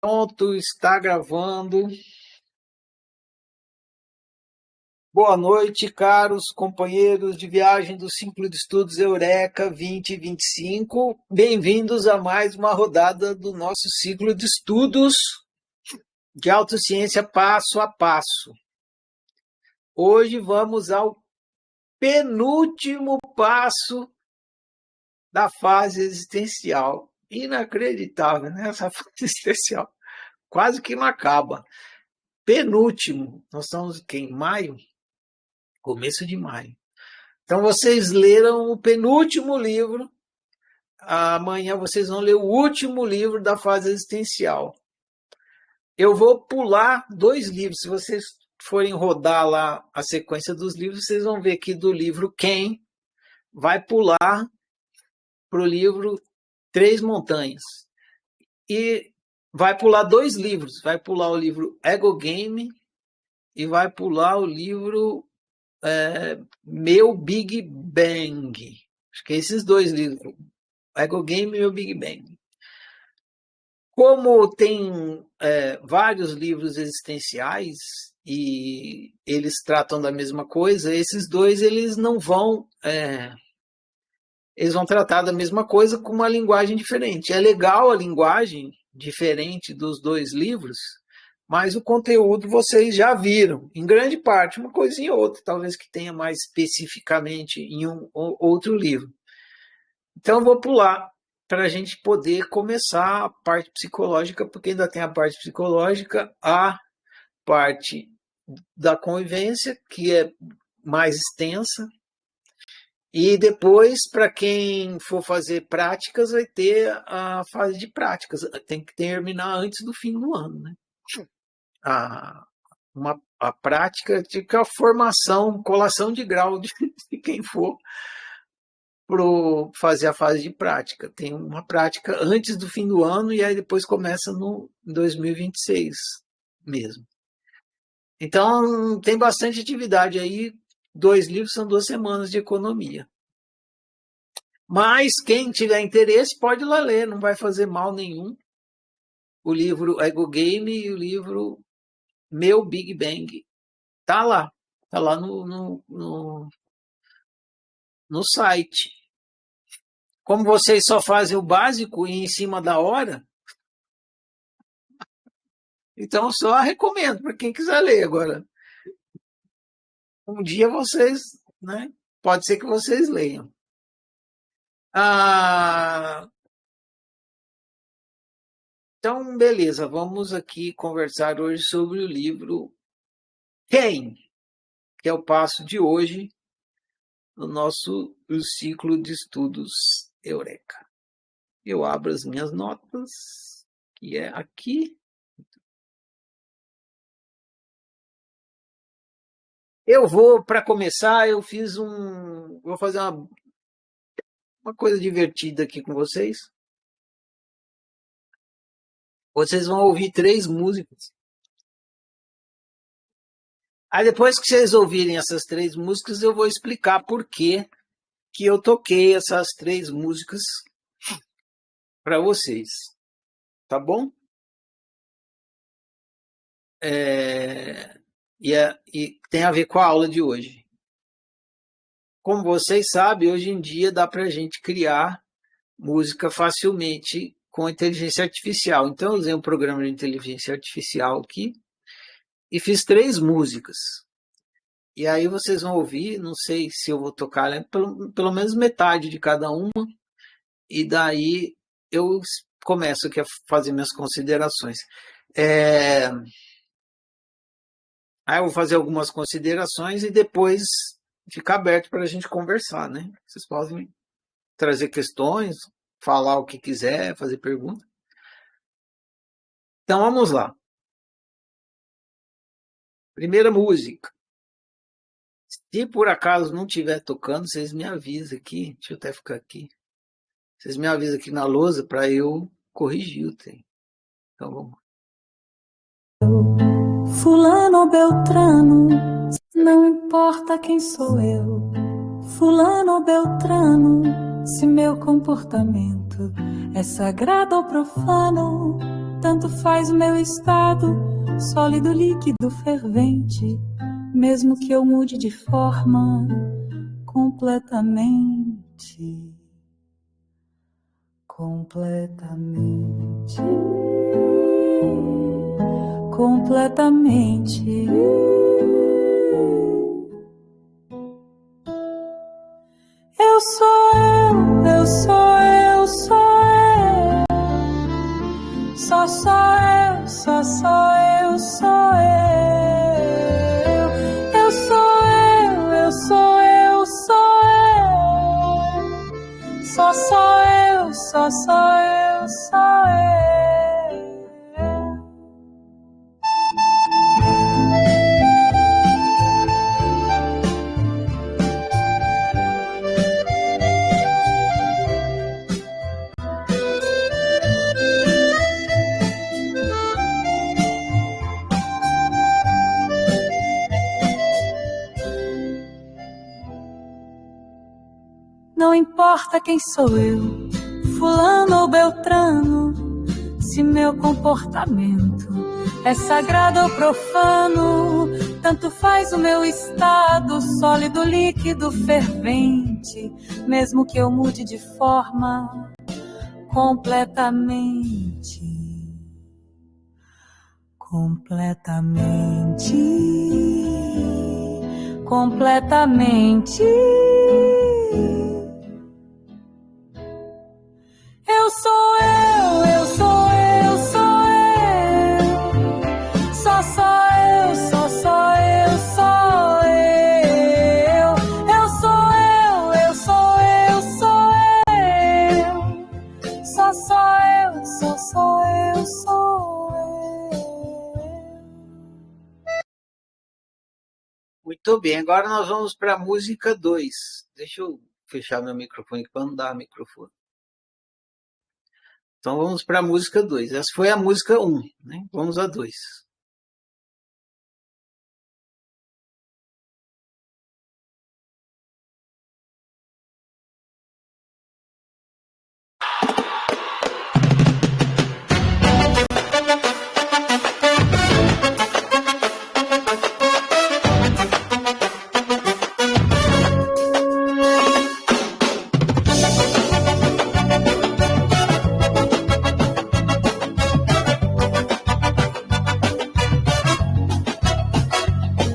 Pronto, está gravando. Boa noite, caros companheiros de viagem do Ciclo de Estudos Eureka 2025. Bem-vindos a mais uma rodada do nosso ciclo de estudos de autociência passo a passo. Hoje vamos ao penúltimo passo da fase existencial. Inacreditável, né? Essa fase existencial quase que não acaba. Penúltimo, nós estamos em maio? Começo de maio. Então vocês leram o penúltimo livro, amanhã vocês vão ler o último livro da fase existencial. Eu vou pular 2 livros, se vocês forem rodar lá a sequência dos livros, vocês vão ver que do livro Quem vai pular para o livro Três Montanhas. E vai pular 2 livros, vai pular o livro Ego Game e vai pular o livro Meu Big Bang. Acho que é esses 2 livros, Ego Game e Meu Big Bang. Como tem vários livros existenciais e eles tratam da mesma coisa, esses 2 eles não vão... eles vão tratar da mesma coisa com uma linguagem diferente. É legal a linguagem diferente dos 2 livros, mas o conteúdo vocês já viram, em grande parte, uma coisinha ou outra, talvez que tenha mais especificamente em um ou outro livro. Então, eu vou pular para a gente poder começar a parte psicológica, porque ainda tem a parte psicológica, a parte da convivência, que é mais extensa, e depois, para quem for fazer práticas, vai ter a fase de práticas. Tem que terminar antes do fim do ano, né? A prática, tipo a formação, colação de grau de quem for para fazer a fase de prática. Tem uma prática antes do fim do ano e aí depois começa no 2026 mesmo. Então, tem bastante atividade aí. 2 livros são 2 semanas de economia. Mas quem tiver interesse pode ir lá ler, não vai fazer mal nenhum. O livro Ego Game e o livro Meu Big Bang. Tá lá no site. Como vocês só fazem o básico e em cima da hora, então só recomendo para quem quiser ler agora. Um dia vocês, né? Pode ser que vocês leiam. Então, beleza, vamos aqui conversar hoje sobre o livro Quem, que é o passo de hoje no nosso ciclo de estudos Eureka. Eu abro as minhas notas, que é aqui. Eu vou, para começar, vou fazer uma coisa divertida aqui com vocês. Vocês vão ouvir 3 músicas. Aí depois que vocês ouvirem essas 3 músicas, eu vou explicar por que eu toquei essas 3 músicas para vocês. Tá bom? E tem a ver com a aula de hoje. Como vocês sabem, hoje em dia dá para a gente criar música facilmente com inteligência artificial. Então, eu usei um programa de inteligência artificial aqui e fiz 3 músicas. E aí vocês vão ouvir, não sei se eu vou tocar, né, pelo menos metade de cada uma, e daí eu começo aqui a fazer minhas considerações. Aí eu vou fazer algumas considerações e depois ficar aberto para a gente conversar, né? Vocês podem trazer questões, falar o que quiser, fazer pergunta. Então vamos lá. Primeira música. Se por acaso não estiver tocando, vocês me avisam aqui. Deixa eu até ficar aqui. Vocês me avisam aqui na lousa para eu corrigir o tempo. Então vamos. Fulano Beltrano, não importa quem sou eu. Fulano Beltrano, se meu comportamento é sagrado ou profano, tanto faz o meu estado, sólido, líquido, fervente, mesmo que eu mude de forma completamente, completamente, completamente. Eu sou eu, eu sou eu, sou eu. Só sou eu, só sou eu, sou eu. Eu sou eu, eu sou eu, sou eu. Só sou eu, só sou eu, sou eu. Não importa quem sou eu, fulano ou beltrano, se meu comportamento é sagrado ou profano, tanto faz o meu estado, sólido, líquido, fervente, mesmo que eu mude de forma completamente, completamente, completamente. Eu sou eu, eu sou eu, sou eu. Só sou eu, só sou eu, sou eu. Eu sou eu, eu sou eu, sou eu. Só sou eu, só sou eu, sou eu. Muito bem, agora nós vamos para a música 2. Deixa eu fechar meu microfone para não dar microfone. Então vamos para a música 2. Essa foi a música 1, né? Vamos a 2.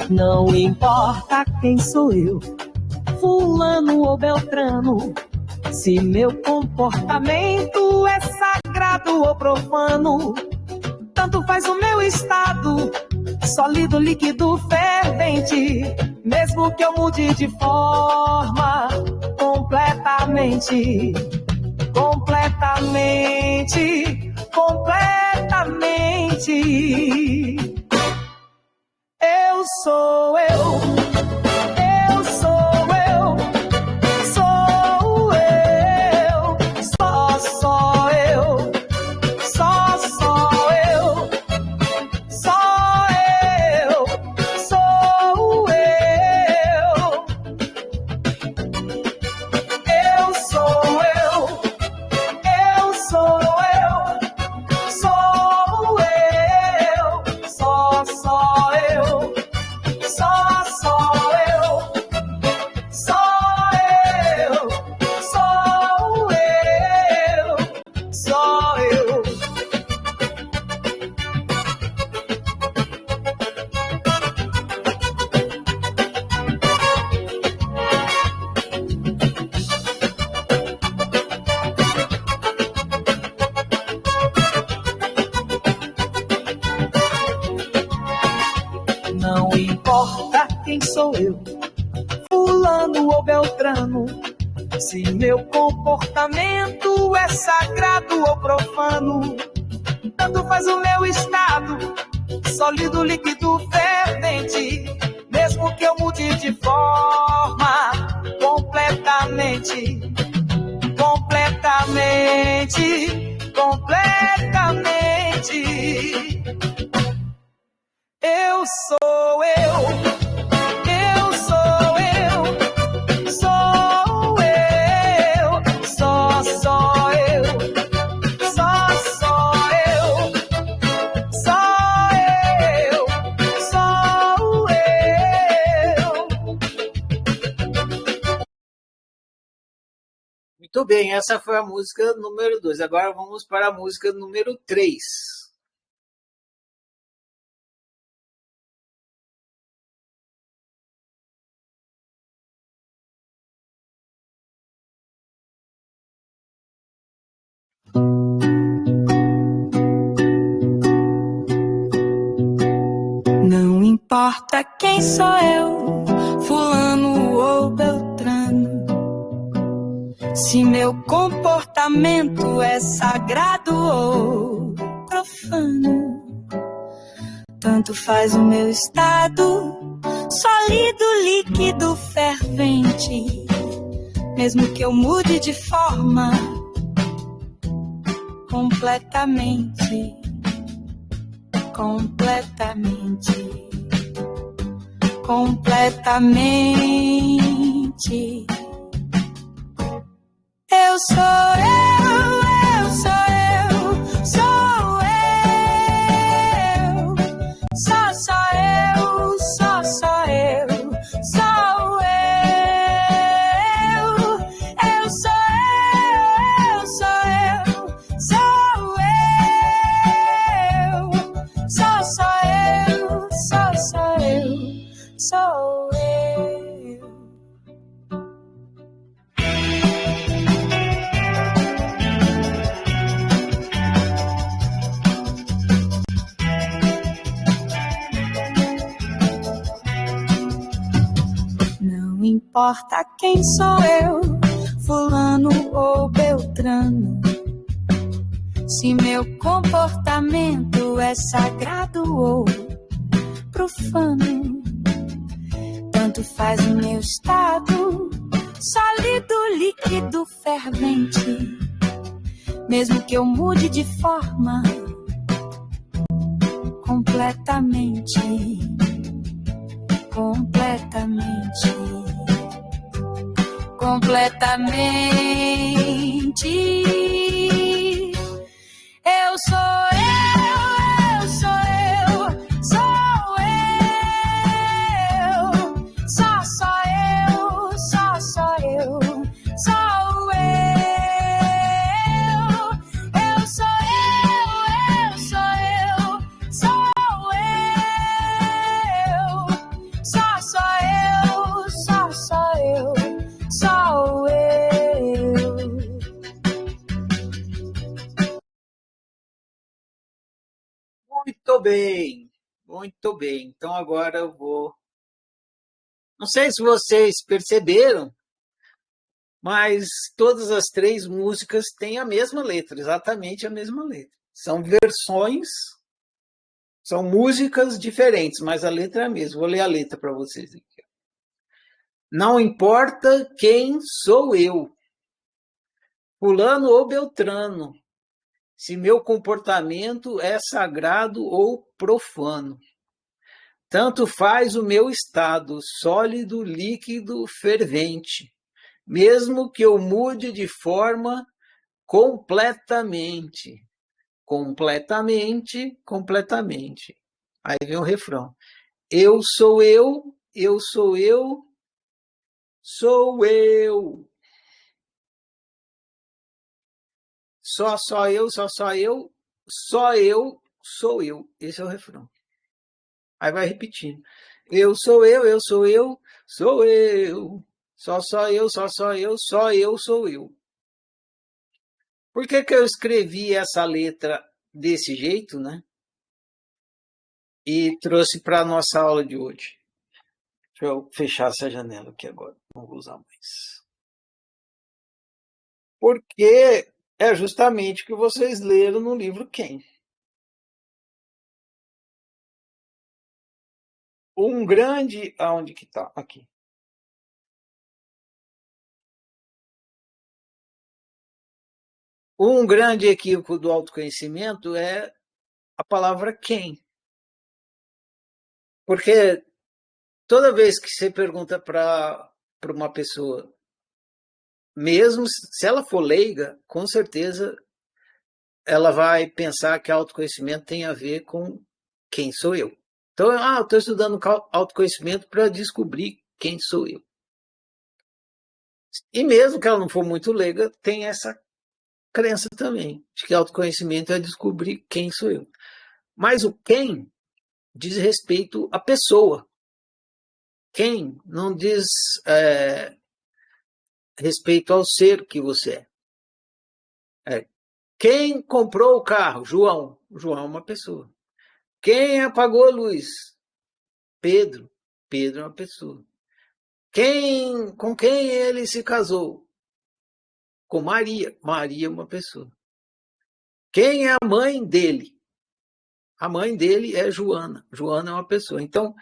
Não importa quem sou eu, fulano ou beltrano, se meu comportamento é sagrado ou profano, tanto faz o meu estado, sólido, líquido, fervente, mesmo que eu mude de forma completamente, completamente, completamente. Eu sou eu, eu sou eu, sou eu, só sou eu, só sou eu, só eu, sou eu. Eu sou eu, eu sou eu, sou eu, só sou eu. Só sou eu, sou eu, sou eu, sou eu. Não importa quem sou eu, fulano ou beltrano, se meu comportamento é sagrado ou profano, tanto faz o meu estado, sólido, líquido, fervente, mesmo que eu mude de forma completamente, completamente, completamente. Eu sou eu, eu sou eu, sou eu, só sou eu, só sou eu, Muito bem, essa foi a música número 2. Agora vamos para a música número 3. Não importa quem sou eu, fulano ou beltrano, se meu comportamento é sagrado ou profano, tanto faz o meu estado, sólido, líquido, fervente, mesmo que eu mude de forma completamente, completamente, completamente. Eu sou eu sou eu, sou eu, só eu, só eu, sou eu sou eu, sou eu, sou eu, só eu, só eu, sou eu. Não importa quem sou eu, fulano ou beltrano, se meu comportamento é sagrado ou profano, tanto faz o meu estado, sólido, líquido, fervente, mesmo que eu mude de forma completamente, completamente, completamente. Eu sou eu sou eu, sou eu, só eu, só eu, sou eu sou eu sou eu, sou eu, só eu, sou eu. Muito bem, muito bem. Então agora eu vou... Não sei se vocês perceberam, mas todas as 3 músicas têm a mesma letra, exatamente a mesma letra. São versões, são músicas diferentes, mas a letra é a mesma. Vou ler a letra para vocês aqui. Não importa quem sou eu, fulano ou beltrano, se meu comportamento é sagrado ou profano. Tanto faz o meu estado, sólido, líquido, fervente, mesmo que eu mude de forma completamente, completamente, completamente. Aí vem o refrão. Eu sou eu, eu sou eu, sou eu. Só eu, só eu, só eu, sou eu. Esse é o refrão. Aí vai repetindo. Eu sou eu, sou eu, sou eu. Só eu, só eu, só eu sou eu. Por que eu escrevi essa letra desse jeito, né? E trouxe para a nossa aula de hoje. Deixa eu fechar essa janela aqui agora. Não vou usar mais. Porque é justamente o que vocês leram no livro Quem? Um grande... Aonde que está? Aqui. Um grande equívoco do autoconhecimento é a palavra quem. Porque toda vez que você pergunta para uma pessoa, mesmo se ela for leiga, com certeza ela vai pensar que autoconhecimento tem a ver com quem sou eu. Então, eu estou estudando autoconhecimento para descobrir quem sou eu. E mesmo que ela não for muito leiga, tem essa crença também, de que autoconhecimento é descobrir quem sou eu. Mas o quem diz respeito à pessoa. Quem não diz respeito ao ser que você é. Quem comprou o carro? João. João é uma pessoa. Quem apagou a luz? Pedro. Pedro é uma pessoa. Com quem ele se casou? Com Maria. Maria é uma pessoa. Quem é a mãe dele? A mãe dele é Joana. Joana é uma pessoa. Então,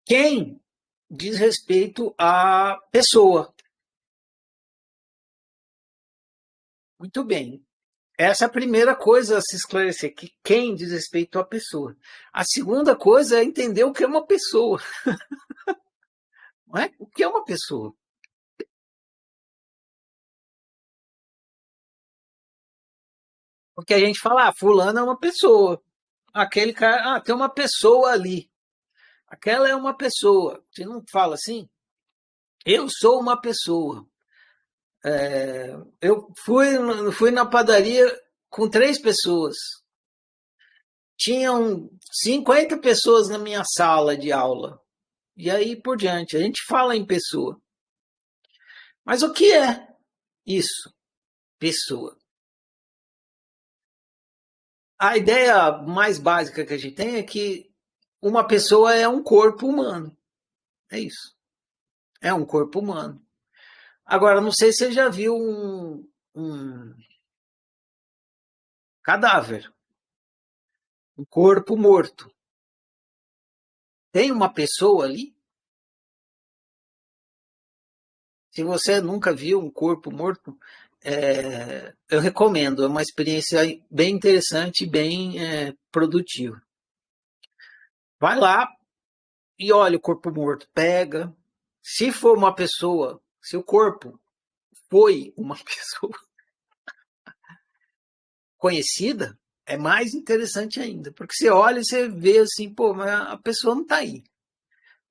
quem diz respeito à pessoa? Muito bem. Essa é a primeira coisa a se esclarecer, que quem diz respeito à pessoa. A segunda coisa é entender o que é uma pessoa. Não é? O que é uma pessoa? Porque a gente fala, fulano é uma pessoa. Aquele cara, tem uma pessoa ali. Aquela é uma pessoa. Você não fala assim? Eu sou uma pessoa. Eu fui na padaria com 3 pessoas. Tinham 50 pessoas na minha sala de aula. E aí por diante. A gente fala em pessoa. Mas o que é isso? Pessoa. A ideia mais básica que a gente tem é que uma pessoa é um corpo humano. É isso. É um corpo humano. Agora, não sei se você já viu um cadáver, um corpo morto. Tem uma pessoa ali? Se você nunca viu um corpo morto, eu recomendo. É uma experiência bem interessante e bem produtiva. Vai lá e olha o corpo morto. Pega. Se for uma pessoa, se o corpo foi uma pessoa conhecida, é mais interessante ainda. Porque você olha e você vê assim, pô, mas a pessoa não está aí.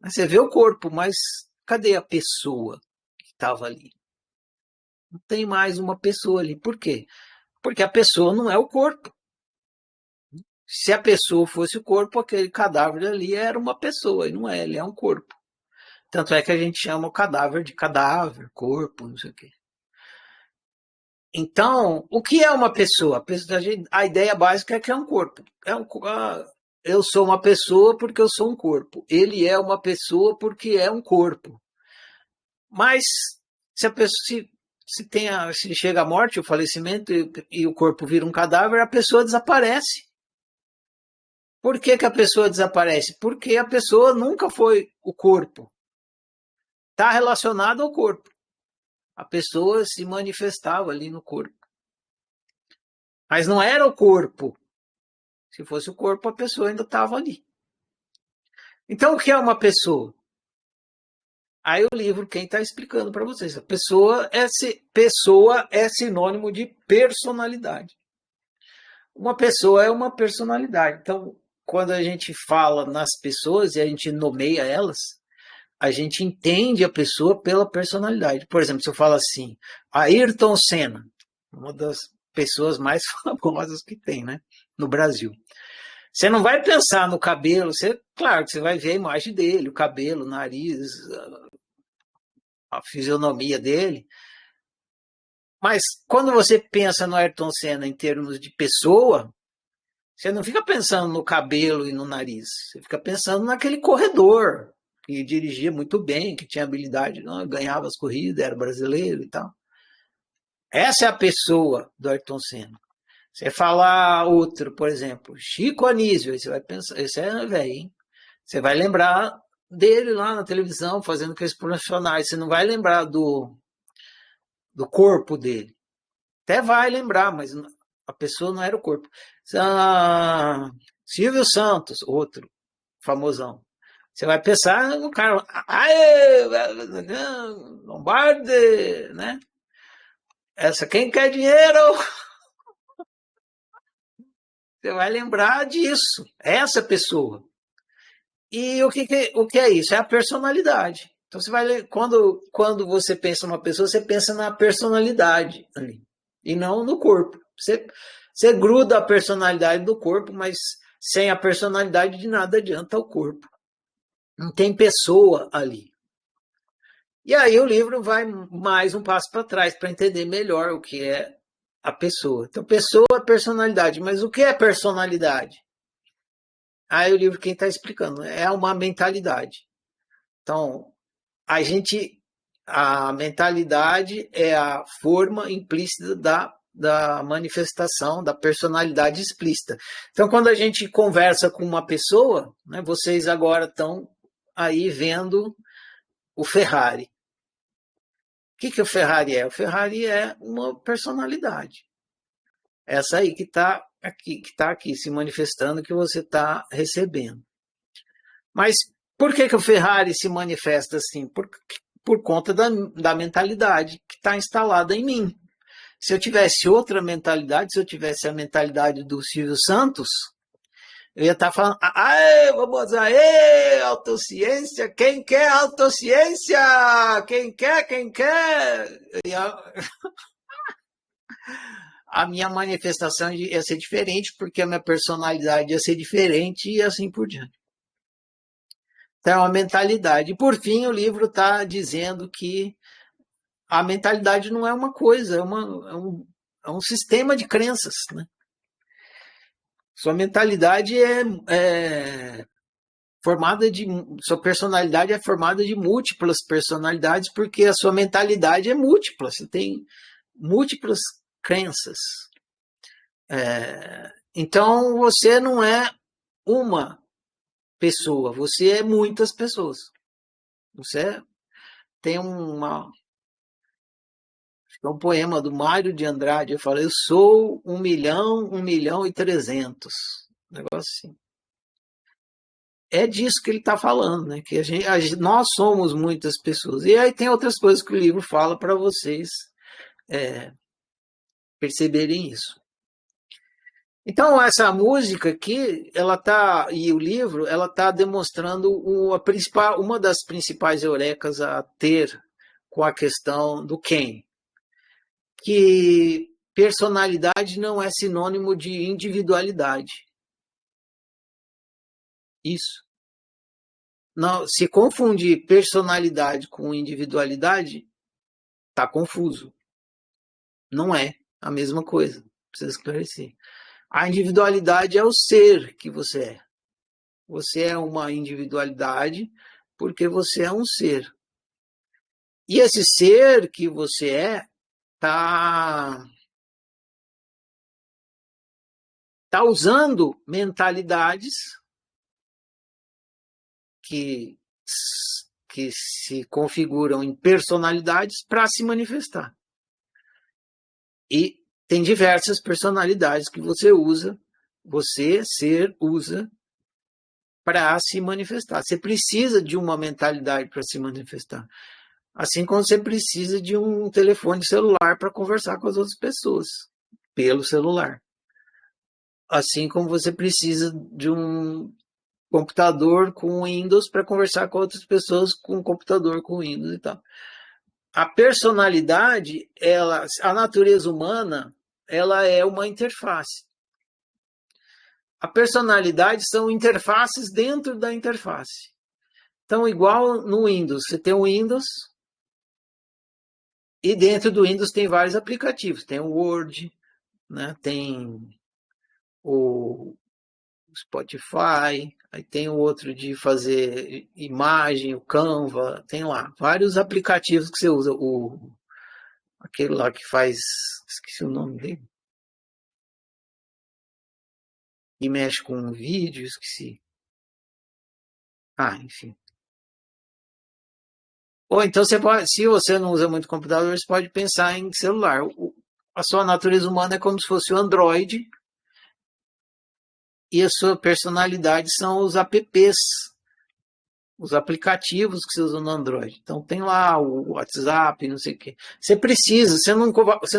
Você vê o corpo, mas cadê a pessoa que estava ali? Não tem mais uma pessoa ali. Por quê? Porque a pessoa não é o corpo. Se a pessoa fosse o corpo, aquele cadáver ali era uma pessoa, e não é, ele é um corpo. Tanto é que a gente chama o cadáver de cadáver, corpo, não sei o quê. Então, o que é uma pessoa? A ideia básica é que é um corpo. Eu sou uma pessoa porque eu sou um corpo. Ele é uma pessoa porque é um corpo. Mas se a pessoa se chega a morte, o falecimento e o corpo vira um cadáver, a pessoa desaparece. Por que a pessoa desaparece? Porque a pessoa nunca foi o corpo. Está relacionado ao corpo. A pessoa se manifestava ali no corpo. Mas não era o corpo. Se fosse o corpo, a pessoa ainda estava ali. Então, o que é uma pessoa? Aí o livro, quem está explicando para vocês? A pessoa é sinônimo de personalidade. Uma pessoa é uma personalidade. Então, quando a gente fala nas pessoas e a gente nomeia elas, a gente entende a pessoa pela personalidade. Por exemplo, se eu falo assim, Ayrton Senna, uma das pessoas mais famosas que tem, né, no Brasil. Você não vai pensar no cabelo, claro que você vai ver a imagem dele, o cabelo, o nariz, a fisionomia dele. Mas quando você pensa no Ayrton Senna em termos de pessoa, você não fica pensando no cabelo e no nariz. Você fica pensando naquele corredor que dirigia muito bem, que tinha habilidade, ganhava as corridas, era brasileiro e tal. Essa é a pessoa do Ayrton Senna. Você falar outro, por exemplo, Chico Anísio, aí você vai pensar, esse é velho, hein? Você vai lembrar dele lá na televisão, fazendo aqueles profissionais. Você não vai lembrar do corpo dele. Até vai lembrar, mas a pessoa não era o corpo. Silvio Santos, outro famosão. Você vai pensar no cara, Lombardi, né? Quem quer dinheiro? Você vai lembrar disso, essa pessoa. E o que é isso? É a personalidade. Então você vai ler, quando você pensa numa pessoa, você pensa na personalidade ali, e não no corpo. Você gruda a personalidade do corpo, mas sem a personalidade de nada adianta o corpo. Não tem pessoa ali. E aí o livro vai mais um passo para trás para entender melhor o que é a pessoa. Então, pessoa é personalidade, mas o que é personalidade? Aí o livro quem está explicando é uma mentalidade. Então, a mentalidade é a forma implícita da manifestação da personalidade explícita. Então, quando a gente conversa com uma pessoa, né, vocês agora estão aí vendo o Ferrari. O que o Ferrari é? O Ferrari é uma personalidade. Essa aí que está aqui se manifestando, que você está recebendo. Mas por que o Ferrari se manifesta assim? Por conta da mentalidade que está instalada em mim. Se eu tivesse outra mentalidade, se eu tivesse a mentalidade do Silvio Santos, eu ia estar falando, vamos aí, autociência, quem quer autociência? Quem quer? A minha manifestação ia ser diferente, porque a minha personalidade ia ser diferente e assim por diante. Então, é uma mentalidade. E, por fim, o livro está dizendo que a mentalidade não é uma coisa, é um sistema de crenças, né? Sua mentalidade sua personalidade é formada de múltiplas personalidades, porque a sua mentalidade é múltipla, você tem múltiplas crenças. Então, você não é uma pessoa, você é muitas pessoas. Você tem um poema do Mário de Andrade, eu falo, eu sou 1.000.000.300.000. Negócio assim. É disso que ele está falando, né? Que nós somos muitas pessoas. E aí tem outras coisas que o livro fala para vocês perceberem isso. Então, essa música aqui, e o livro, ela está demonstrando uma das principais eurecas a ter com a questão do quem. Que personalidade não é sinônimo de individualidade. Isso. Não, se confundir personalidade com individualidade, está confuso. Não é a mesma coisa. Precisa esclarecer. A individualidade é o ser que você é. Você é uma individualidade porque você é um ser. E esse ser que você está usando mentalidades que se configuram em personalidades para se manifestar. E tem diversas personalidades que você usa para se manifestar. Você precisa de uma mentalidade para se manifestar. Assim como você precisa de um telefone celular para conversar com as outras pessoas, pelo celular. Assim como você precisa de um computador com Windows para conversar com outras pessoas com um computador com Windows e tal. A personalidade, a natureza humana, ela é uma interface. A personalidade são interfaces dentro da interface. Então, igual no Windows, você tem o Windows, e dentro do Windows tem vários aplicativos. Tem o Word, né? Tem o Spotify, aí tem o outro de fazer imagem, o Canva, tem lá vários aplicativos que você usa. Aquele lá que faz, esqueci o nome dele, e mexe com vídeo, esqueci. Enfim. Ou então você pode, se você não usa muito computador, você pode pensar em celular. A sua natureza humana é como se fosse o Android e a sua personalidade são os apps, os aplicativos que você usa no Android. Então tem lá o WhatsApp, não sei o quê. Você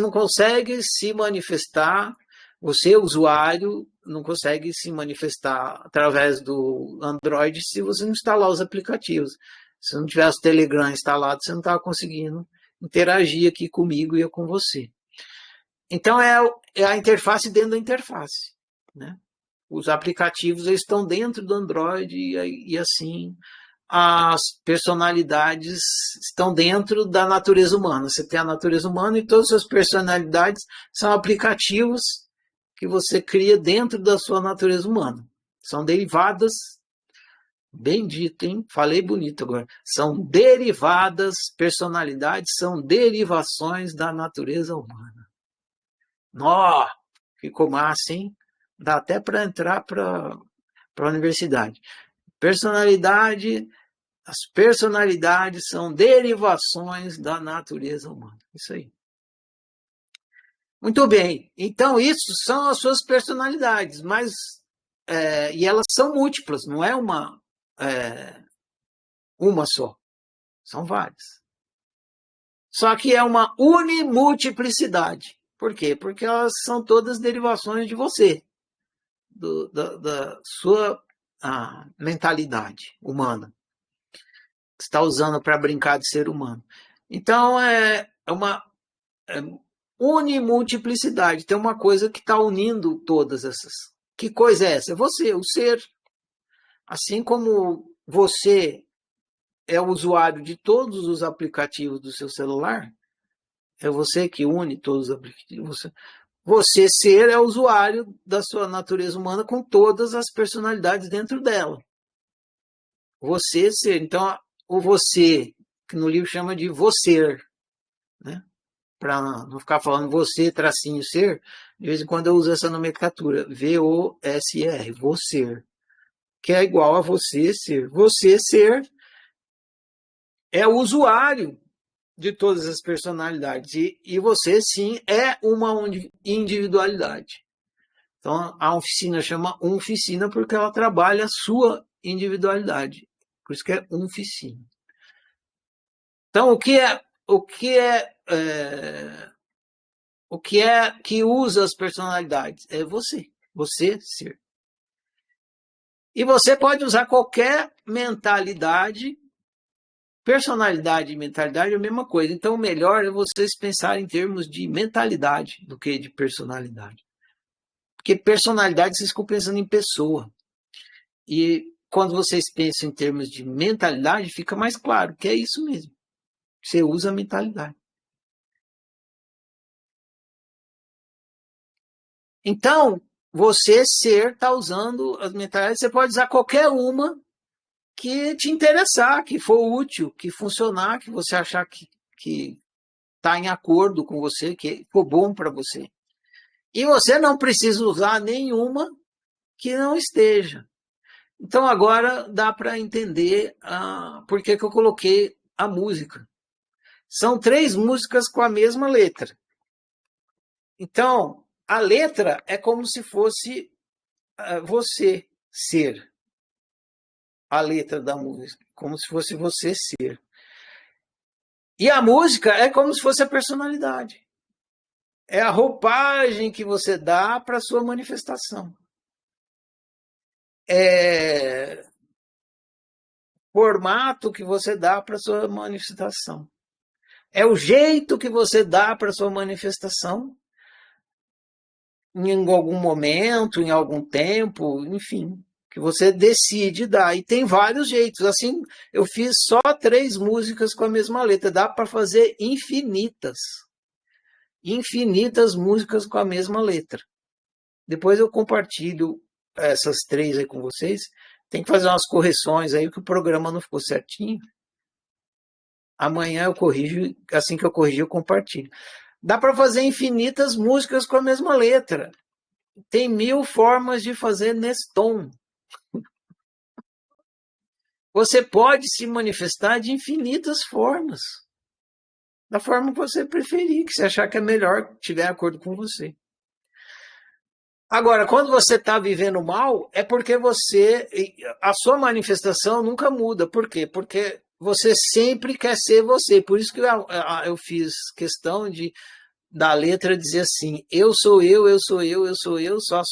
não consegue se manifestar, você, usuário, não consegue se manifestar através do Android se você não instalar os aplicativos. Se não tivesse o Telegram instalado, você não estava conseguindo interagir aqui comigo e eu com você. Então, é a interface dentro da interface, né? Os aplicativos eles estão dentro do Android e assim as personalidades estão dentro da natureza humana. Você tem a natureza humana e todas as suas personalidades são aplicativos que você cria dentro da sua natureza humana. São derivadas, bem dito, hein? Falei bonito agora. São derivadas, personalidades são derivações da natureza humana. Nó, ficou massa, hein? Dá até para entrar para a universidade. As personalidades são derivações da natureza humana. Isso aí. Muito bem. Então, isso são as suas personalidades, mas e elas são múltiplas, não é uma só. São várias. Só que é uma unimultiplicidade. Por quê? Porque elas são todas derivações de você, da sua mentalidade humana. Você está usando para brincar de ser humano. Então, é uma unimultiplicidade. Tem uma coisa que está unindo todas essas. Que coisa é essa? É você, o ser. Assim como você é o usuário de todos os aplicativos do seu celular, é você que une todos os aplicativos. Você ser é o usuário da sua natureza humana com todas as personalidades dentro dela. Você ser. Então, o você, que no livro chama de você, né? Para não ficar falando você, tracinho, ser, de vez em quando eu uso essa nomenclatura, V-O-S-R, você, que é igual a você ser. Você ser é o usuário de todas as personalidades, e você, sim, é uma individualidade. Então, a oficina chama oficina porque ela trabalha a sua individualidade. Por isso que é oficina. Então, o que é que usa as personalidades? É você ser. E você pode usar qualquer mentalidade. Personalidade e mentalidade é a mesma coisa. Então, o melhor é vocês pensarem em termos de mentalidade do que de personalidade. Porque personalidade vocês ficam pensando em pessoa. E quando vocês pensam em termos de mentalidade, fica mais claro que é isso mesmo. Você usa a mentalidade. Então, você ser está usando as mentalidades. Você pode usar qualquer uma que te interessar, que for útil, que funcionar, que você achar que está em acordo com você, que for bom para você. E você não precisa usar nenhuma que não esteja. Então agora dá para entender por que eu coloquei a música. São 3 músicas com a mesma letra. Então, a letra é como se fosse você ser. A letra da música, como se fosse você ser. E a música é como se fosse a personalidade. É a roupagem que você dá para a sua manifestação. É o formato que você dá para a sua manifestação. É o jeito que você dá para a sua manifestação em algum momento, em algum tempo, enfim, que você decide dar. E tem vários jeitos. Assim, eu fiz só 3 músicas com a mesma letra. Dá para fazer infinitas. Infinitas músicas com a mesma letra. Depois eu compartilho essas 3 aí com vocês. Tem que fazer umas correções aí, que o programa não ficou certinho. Amanhã eu corrijo. Assim que eu corrigir, eu compartilho. Dá para fazer infinitas músicas com a mesma letra. Tem 1000 formas de fazer nesse tom. Você pode se manifestar de infinitas formas. Da forma que você preferir, que você achar que é melhor, que tiver de acordo com você. Agora, quando você está vivendo mal, é porque a sua manifestação nunca muda. Por quê? Porque você sempre quer ser você. Por isso que eu fiz questão da letra dizer assim: eu sou eu, eu sou eu, eu sou eu, só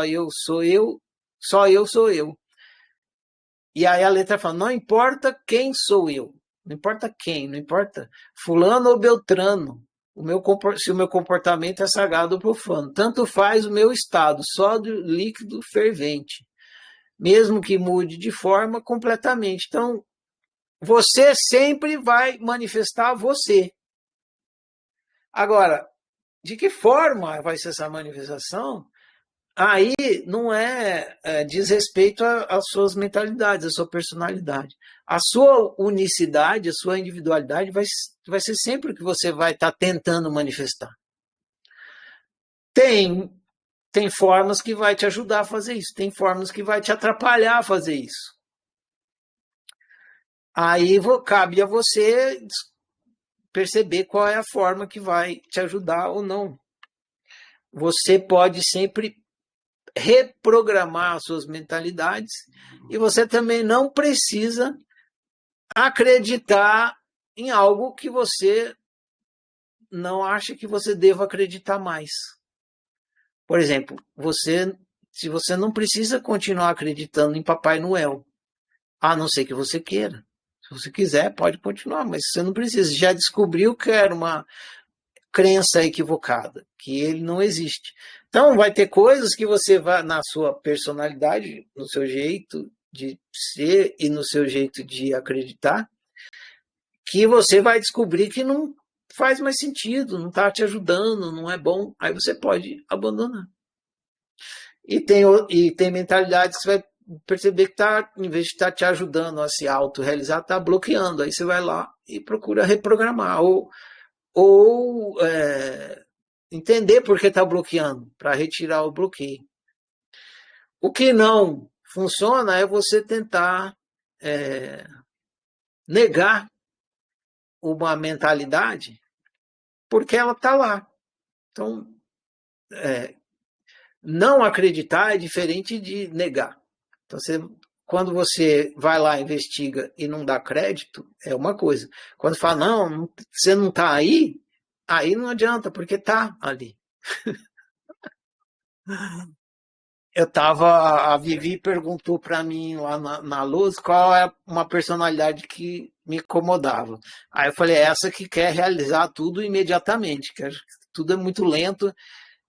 eu sou eu, só eu sou eu. E aí a letra fala, não importa quem sou eu, não importa quem, não importa fulano ou beltrano, se o meu comportamento é sagrado ou profano, tanto faz o meu estado, sólido, líquido, fervente, mesmo que mude de forma completamente. Então, você sempre vai manifestar você. Agora, de que forma vai ser essa manifestação? Aí não diz respeito às suas mentalidades, à sua personalidade. A sua unicidade, a sua individualidade vai ser sempre o que você vai estar tentando manifestar. Tem formas que vai te ajudar a fazer isso, tem formas que vai te atrapalhar a fazer isso. Aí cabe a você perceber qual é a forma que vai te ajudar ou não. Você pode sempre reprogramar as suas mentalidades e você também não precisa acreditar em algo que você não acha que você deva acreditar mais. Por exemplo, se você não precisa continuar acreditando em Papai Noel, a não ser que você queira. Se você quiser, pode continuar, mas você não precisa. Já descobriu que era uma crença equivocada, que ele não existe. Então, vai ter coisas que você vai, na sua personalidade, no seu jeito de ser e no seu jeito de acreditar, que você vai descobrir que não faz mais sentido, não está te ajudando, não é bom. Aí você pode abandonar. E tem mentalidades que você vai perceber que em vez de estar te ajudando a se autorrealizar, está bloqueando. Aí você vai lá e procura reprogramar. Ou entender por que está bloqueando, para retirar o bloqueio. O que não funciona é você tentar negar uma mentalidade porque ela está lá. Então, não acreditar é diferente de negar. Então, quando você vai lá, investiga e não dá crédito, é uma coisa. Quando fala, não, você não está aí não adianta, porque está ali. A Vivi perguntou para mim lá na Luz qual é uma personalidade que me incomodava. Aí eu falei, essa que quer realizar tudo imediatamente, que tudo é muito lento.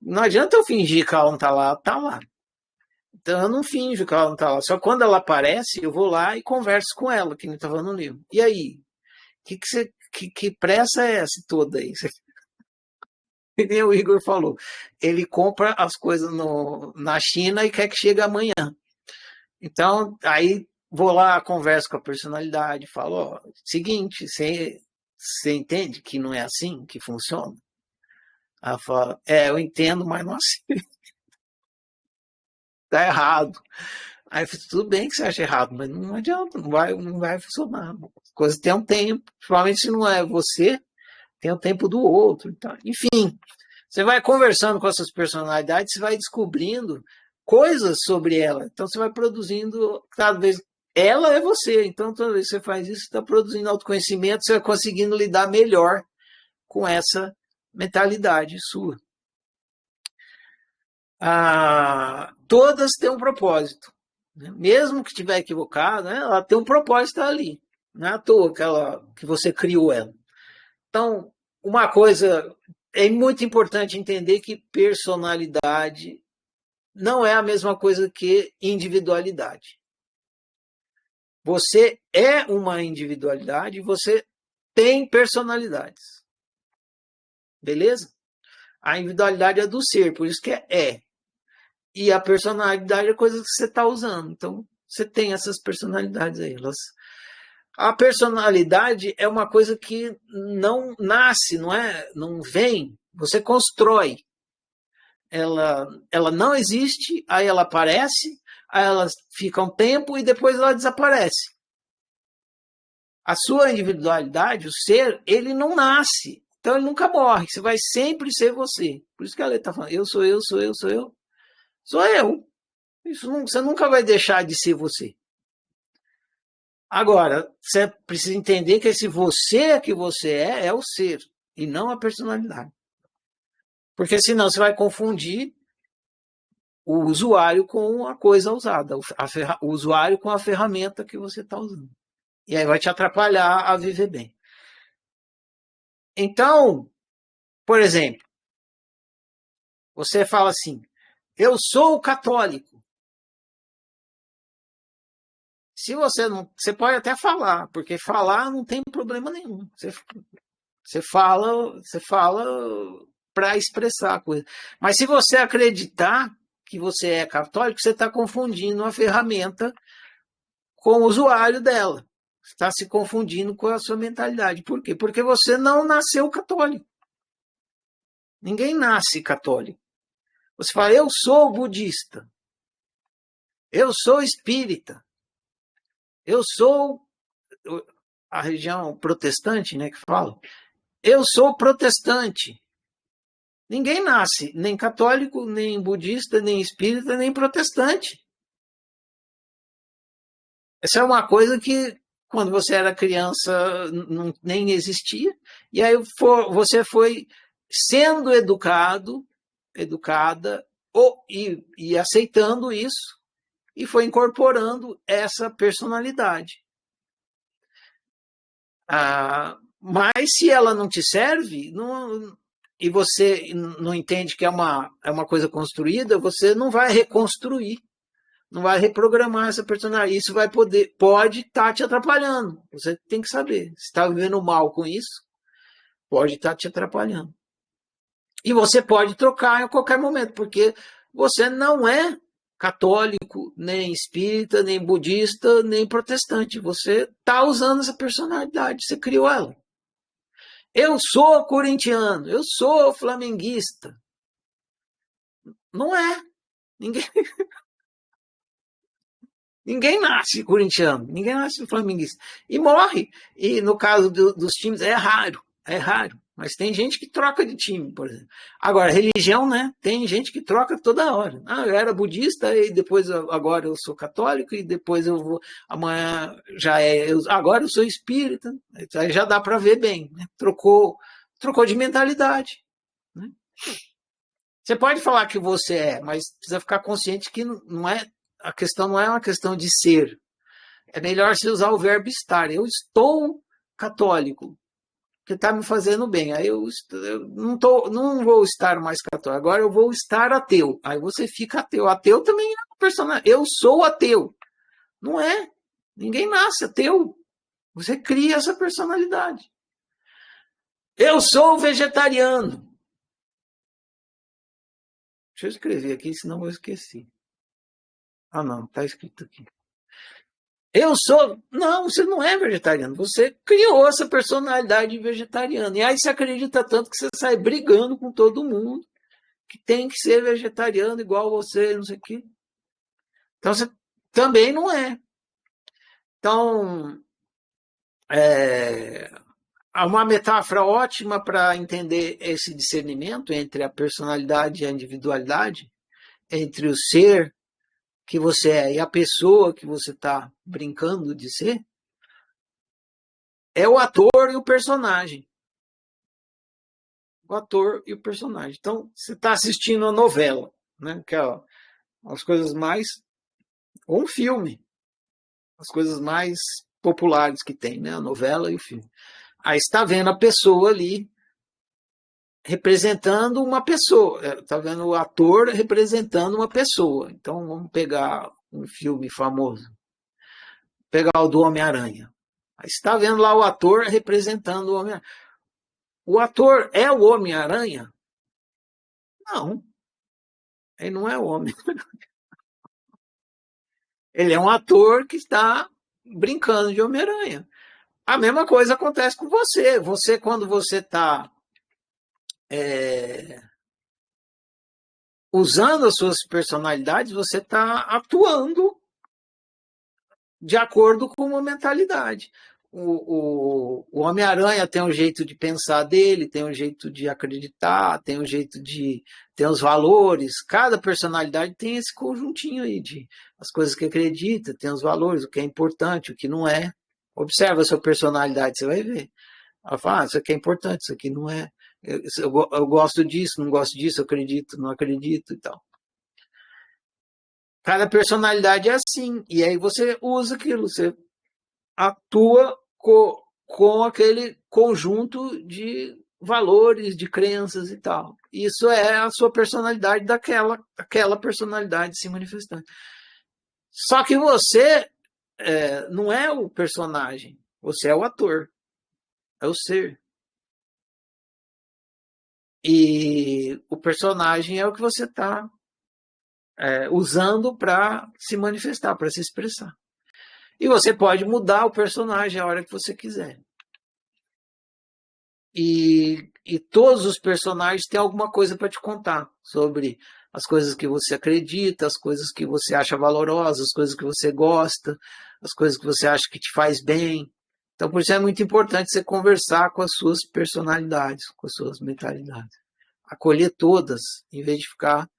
Não adianta eu fingir que ela não está lá, está lá. Então eu não finjo que ela não está lá. Só quando ela aparece, eu vou lá e converso com ela, que nem estava no livro. E aí? Que pressa é essa toda aí? E nem o Igor falou, ele compra as coisas na China e quer que chegue amanhã. Então, aí vou lá, converso com a personalidade, falo, ó, seguinte, você entende que não é assim que funciona? Ela fala, eu entendo, mas não assim. Tá errado. Aí eu falei, tudo bem que você acha errado, mas não adianta, não vai funcionar. As coisas têm um tempo, principalmente se não é você, tem o tempo do outro. Então, enfim, você vai conversando com essas personalidades, você vai descobrindo coisas sobre ela. Então, você vai produzindo, cada vez, ela é você. Então, toda vez que você faz isso, você está produzindo autoconhecimento, você vai conseguindo lidar melhor com essa mentalidade sua. Todas têm um propósito. Né? Mesmo que estiver equivocada, né? Ela tem um propósito ali. Não é à toa que você criou ela. Então, uma coisa, é muito importante entender que personalidade não é a mesma coisa que individualidade. Você é uma individualidade e você tem personalidades. Beleza? A individualidade é do ser, por isso que é. E a personalidade é coisa que você está usando. Então, você tem essas personalidades aí. A personalidade é uma coisa que não nasce, não vem, você constrói. Ela não existe, aí ela aparece, aí ela fica um tempo e depois ela desaparece. A sua individualidade, o ser, ele não nasce. Então ele nunca morre, você vai sempre ser você. Por isso que a letra está falando, eu sou eu, sou eu, sou eu. Sou eu. Você nunca vai deixar de ser você. Agora, você precisa entender que esse você que você é o ser, e não a personalidade. Porque senão você vai confundir o usuário com a coisa usada, o usuário com a ferramenta que você está usando. E aí vai te atrapalhar a viver bem. Então, por exemplo, você fala assim, eu sou católico. Se você não, você pode até falar, porque falar não tem problema nenhum. Você fala para expressar a coisa. Mas se você acreditar que você é católico, você está confundindo a ferramenta com o usuário dela. Você está se confundindo com a sua mentalidade. Por quê? Porque você não nasceu católico. Ninguém nasce católico. Você fala, eu sou budista. Eu sou espírita. Eu sou a religião protestante, né, que fala. Eu sou protestante. Ninguém nasce nem católico, nem budista, nem espírita, nem protestante. Essa é uma coisa que, quando você era criança, nem existia. E aí você foi sendo educada, e aceitando isso, e foi incorporando essa personalidade. Mas se ela não te serve, e você não entende que é uma coisa construída, você não vai reconstruir, não vai reprogramar essa personalidade. Isso pode estar te atrapalhando. Você tem que saber. Se está vivendo mal com isso, pode estar te atrapalhando. E você pode trocar em qualquer momento, porque você não é católico, nem espírita, nem budista, nem protestante. Você está usando essa personalidade, você criou ela. Eu sou corintiano, eu sou flamenguista. Não é. Ninguém nasce corintiano, ninguém nasce flamenguista. E morre. E no caso dos times, é raro. Mas tem gente que troca de time, por exemplo. Agora, religião, né? Tem gente que troca toda hora. Eu era budista, e depois agora eu sou católico, e depois eu vou. Amanhã agora eu sou espírita. Aí já dá para ver bem. Né? Trocou de mentalidade. Né? Você pode falar que você é, mas precisa ficar consciente que não é. A questão não é uma questão de ser. É melhor você usar o verbo estar. Eu estou católico, que está me fazendo bem. Aí eu não vou estar mais católico. Agora eu vou estar ateu. Aí você fica ateu. Ateu também é um personagem. Eu sou ateu. Não é. Ninguém nasce ateu. Você cria essa personalidade. Eu sou vegetariano. Deixa eu escrever aqui, senão eu esqueci. Não, está escrito aqui. Eu sou... Não, você não é vegetariano. Você criou essa personalidade vegetariana. E aí você acredita tanto que você sai brigando com todo mundo que tem que ser vegetariano igual você, não sei o quê. Então você também não é. Então, há uma metáfora ótima para entender esse discernimento entre a personalidade e a individualidade, entre o ser que você é e a pessoa que você está brincando de ser, é o ator e o personagem. O ator e o personagem. Então, você está assistindo a novela, né? Que é as coisas mais... Ou um filme. As coisas mais populares que tem, né? A novela e o filme. Aí está vendo a pessoa ali representando uma pessoa. Está vendo o ator representando uma pessoa. Então, vamos pegar um filme famoso. Pegar o do Homem-Aranha. Aí está vendo lá o ator representando o Homem-Aranha. O ator é o Homem-Aranha? Não. Ele não é o Homem. Ele é um ator que está brincando de Homem-Aranha. A mesma coisa acontece com você. Você, quando você está usando as suas personalidades, você está atuando de acordo com uma mentalidade. O Homem-Aranha tem um jeito de pensar dele, tem um jeito de acreditar, tem um jeito de ter os valores. Cada personalidade tem esse conjuntinho aí de as coisas que acredita, tem os valores, o que é importante, o que não é. Observa a sua personalidade, você vai ver. Ela fala, isso aqui é importante, isso aqui não é. Eu gosto disso, não gosto disso, eu acredito, não acredito e tal. Cada personalidade é assim. E aí você usa aquilo, você atua com aquele conjunto de valores, de crenças e tal. Isso é a sua personalidade aquela personalidade se manifestando. Só que você não é o personagem, você é o ator, é o ser. E o personagem é o que você está usando para se manifestar, para se expressar. E você pode mudar o personagem a hora que você quiser. E todos os personagens têm alguma coisa para te contar sobre as coisas que você acredita, as coisas que você acha valorosas, as coisas que você gosta, as coisas que você acha que te faz bem. Então, por isso é muito importante você conversar com as suas personalidades, com as suas mentalidades. Acolher todas, em vez de ficar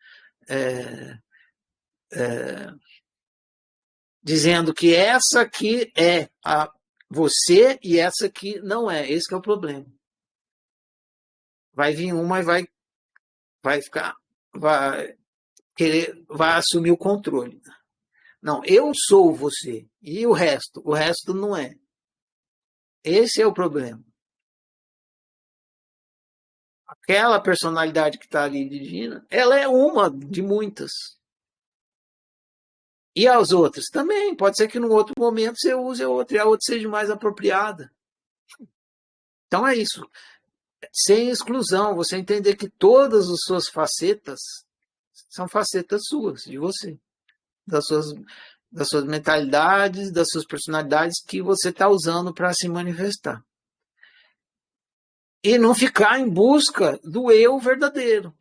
dizendo que essa aqui é você e essa aqui não é. Esse que é o problema. Vai vir uma e vai assumir o controle. Não, eu sou você e o resto não é. Esse é o problema. Aquela personalidade que está ali dirigindo, ela é uma de muitas. E as outras também. Pode ser que num outro momento você use a outra e a outra seja mais apropriada. Então é isso. Sem exclusão, você entender que todas as suas facetas são facetas suas, de você. Das suas mentalidades, das suas personalidades que você está usando para se manifestar. E não ficar em busca do eu verdadeiro.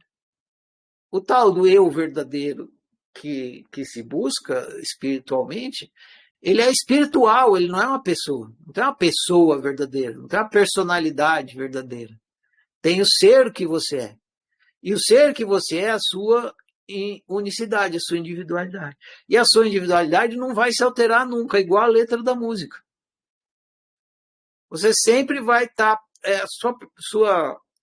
O tal do eu verdadeiro que se busca espiritualmente, ele é espiritual, ele não é uma pessoa. Não tem uma pessoa verdadeira, não tem uma personalidade verdadeira. Tem o ser que você é. E o ser que você é a sua unicidade, a sua individualidade. E a sua individualidade não vai se alterar nunca, igual a letra da música. Você sempre vai estar...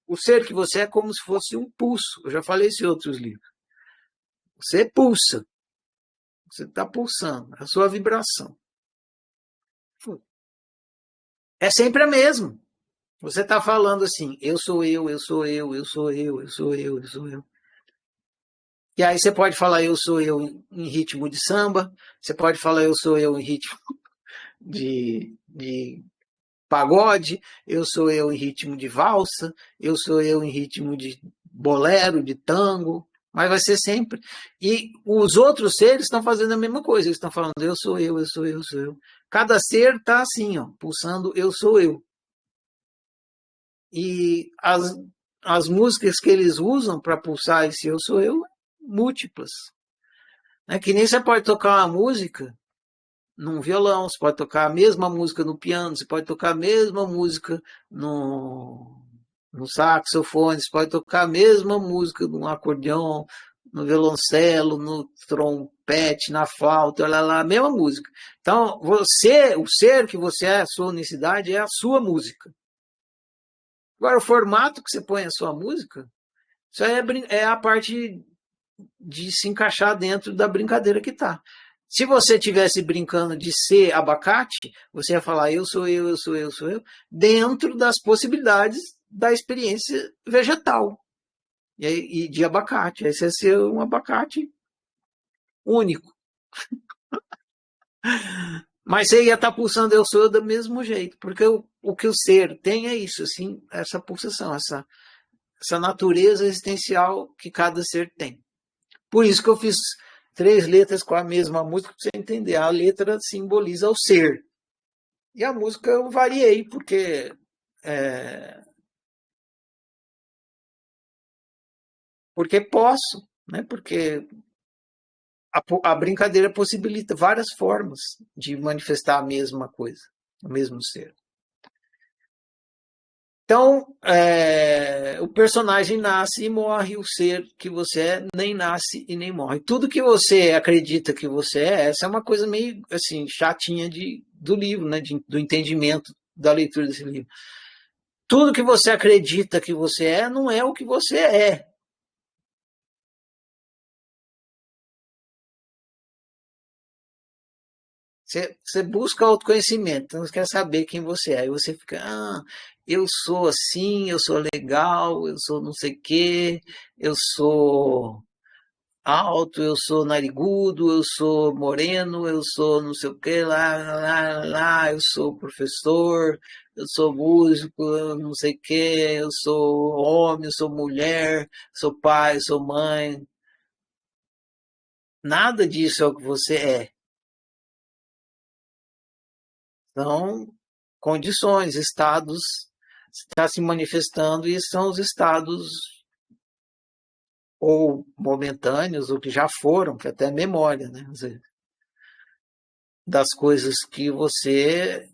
o ser que você é como se fosse um pulso. Eu já falei isso em outros livros. Você pulsa. Você está pulsando. É a sua vibração. É sempre a mesma. Você está falando assim, eu sou eu, eu sou eu, eu sou eu, eu sou eu, eu sou eu. E aí você pode falar eu sou eu em ritmo de samba, você pode falar eu sou eu em ritmo de pagode, eu sou eu em ritmo de valsa, eu sou eu em ritmo de bolero, de tango, mas vai ser sempre. E os outros seres estão fazendo a mesma coisa, eles estão falando eu sou eu, eu sou eu, eu sou eu. Cada ser está assim, ó, pulsando eu sou eu. E as músicas que eles usam para pulsar esse eu sou eu, múltiplas. É que nem você pode tocar uma música num violão, você pode tocar a mesma música no piano, você pode tocar a mesma música no saxofone, você pode tocar a mesma música no acordeão, no violoncelo, no trompete, na flauta, a mesma música. Então, você, o ser que você é, a sua unicidade, é a sua música. Agora, o formato que você põe a sua música, isso é a parte de se encaixar dentro da brincadeira que está. Se você estivesse brincando de ser abacate, você ia falar eu sou eu, eu sou eu, eu sou eu, dentro das possibilidades da experiência vegetal e de abacate. Aí você ia ser um abacate único. Mas você ia estar pulsando eu sou eu do mesmo jeito, porque o que o ser tem é isso, assim, essa pulsação, essa natureza existencial que cada ser tem. Por isso que eu fiz 3 letras com a mesma música, para você entender. A letra simboliza o ser. E a música eu variei, porque posso, né? Porque a brincadeira possibilita várias formas de manifestar a mesma coisa, o mesmo ser. Então, o personagem nasce e morre, o ser que você é nem nasce e nem morre. Tudo que você acredita que você é, essa é uma coisa meio assim, chatinha do livro, né? Do entendimento da leitura desse livro. Tudo que você acredita que você é, não é o que você é. Você busca autoconhecimento, então você quer saber quem você é. Aí você fica, eu sou assim, eu sou legal, eu sou não sei o quê, eu sou alto, eu sou narigudo, eu sou moreno, eu sou não sei o que, lá, eu sou professor, eu sou músico, eu não sei o que, eu sou homem, eu sou mulher, sou pai, sou mãe. Nada disso é o que você é. São condições, estados, está se manifestando e são os estados ou momentâneos, ou que já foram, que até é memória, né? Das coisas que você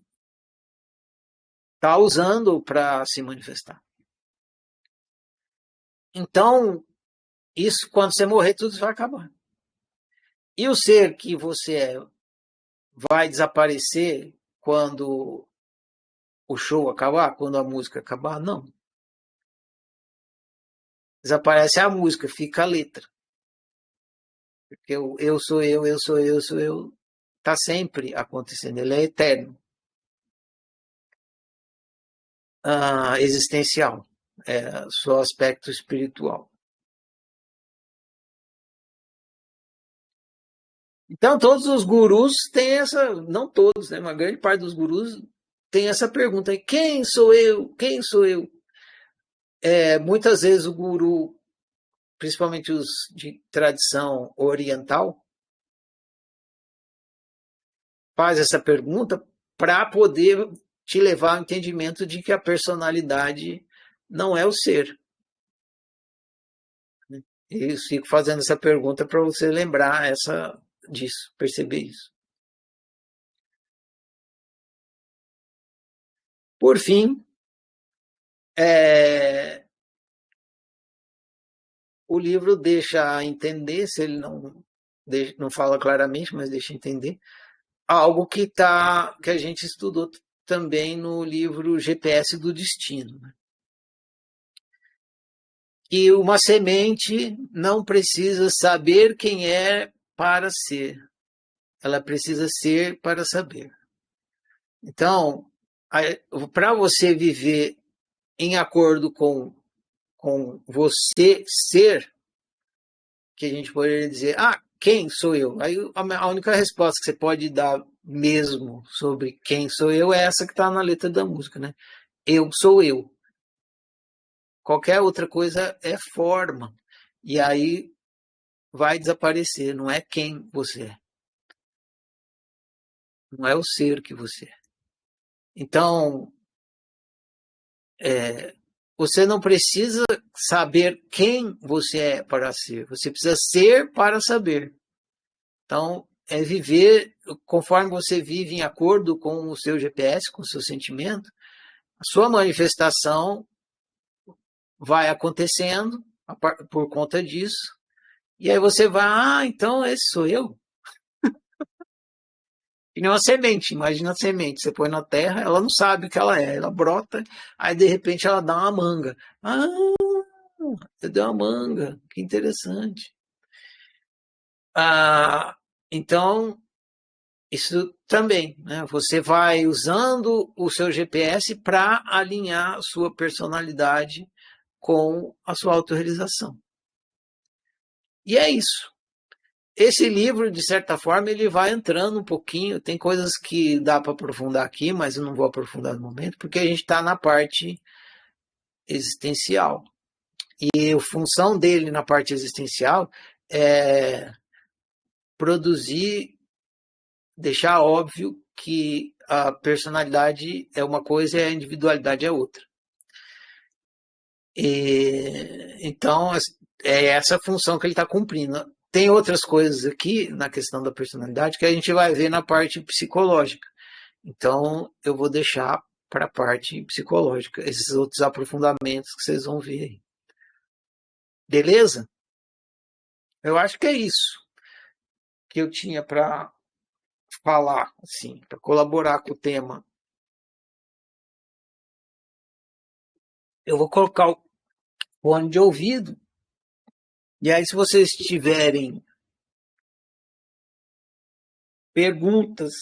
está usando para se manifestar. Então, isso, quando você morrer, tudo vai acabar. E o ser que você é vai desaparecer quando o show acabar, quando a música acabar? Não. Desaparece a música, fica a letra. Porque o eu sou eu sou eu, está sempre acontecendo, ele é eterno. Existencial, seu aspecto espiritual. Então, todos os gurus têm essa, não todos, né, uma grande parte dos gurus tem essa pergunta: quem sou eu? Quem sou eu? Muitas vezes o guru, principalmente os de tradição oriental, faz essa pergunta para poder te levar ao entendimento de que a personalidade não é o ser. E eu fico fazendo essa pergunta para você lembrar disso, perceber isso. Por fim, o livro deixa entender, se ele não fala claramente, mas deixa entender, algo que a gente estudou também no livro GPS do Destino. Que uma semente não precisa saber quem é para ser. Ela precisa ser para saber. Então, para você viver em acordo com você ser, que a gente poderia dizer, quem sou eu? Aí a única resposta que você pode dar mesmo sobre quem sou eu é essa que está na letra da música, né? Eu sou eu. Qualquer outra coisa é forma. E aí vai desaparecer, não é quem você é. Não é o ser que você é. Então, você não precisa saber quem você é para ser. Você precisa ser para saber. Então, é viver, conforme você vive em acordo com o seu GPS, com o seu sentimento, a sua manifestação vai acontecendo por conta disso. E aí você vai, então esse sou eu. E nem uma semente, imagina a semente, você põe na terra, ela não sabe o que ela é, ela brota, aí de repente ela dá uma manga. Você deu uma manga, que interessante. Então, isso também, né? Você vai usando o seu GPS para alinhar a sua personalidade com a sua autorrealização. E é isso. Esse livro, de certa forma, ele vai entrando um pouquinho, tem coisas que dá para aprofundar aqui, mas eu não vou aprofundar no momento, porque a gente está na parte existencial. E a função dele na parte existencial é produzir, deixar óbvio que a personalidade é uma coisa e a individualidade é outra. Então, é essa função que ele está cumprindo. Tem outras coisas aqui na questão da personalidade que a gente vai ver na parte psicológica. Então, eu vou deixar para a parte psicológica, esses outros aprofundamentos que vocês vão ver aí. Beleza? Eu acho que é isso que eu tinha para falar, assim, para colaborar com o tema. Eu vou colocar o fone de ouvido. E aí, se vocês tiverem perguntas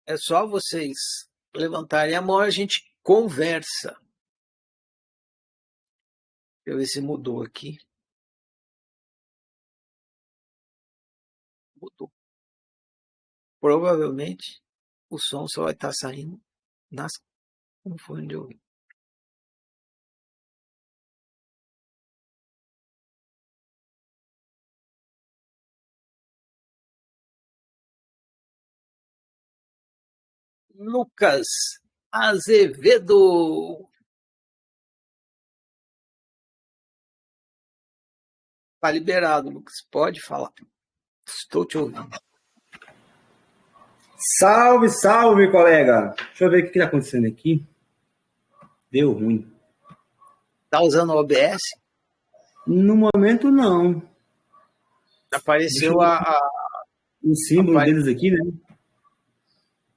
É só vocês levantarem a mão e a gente conversa. Deixa eu ver se mudou aqui. Mudou. Provavelmente o som só vai estar saindo no fone de ouvido. Lucas Azevedo. Está liberado, Lucas. Pode falar. Estou te ouvindo. Salve, salve, colega! Deixa eu ver o que está acontecendo aqui. Deu ruim. Está usando o OBS? No momento, não. Apareceu o símbolo deles aqui, né?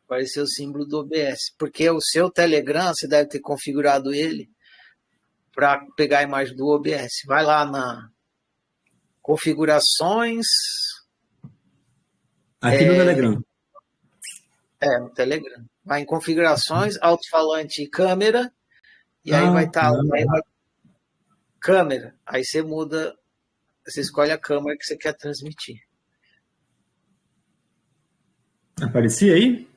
Apareceu o símbolo do OBS. Porque o seu Telegram, você deve ter configurado ele para pegar a imagem do OBS. Vai lá na configurações. Aqui no Telegram. No Telegram. Vai em configurações, alto-falante e câmera. E aí vai estar câmera. Aí você muda, você escolhe a câmera que você quer transmitir. Aparecia aí?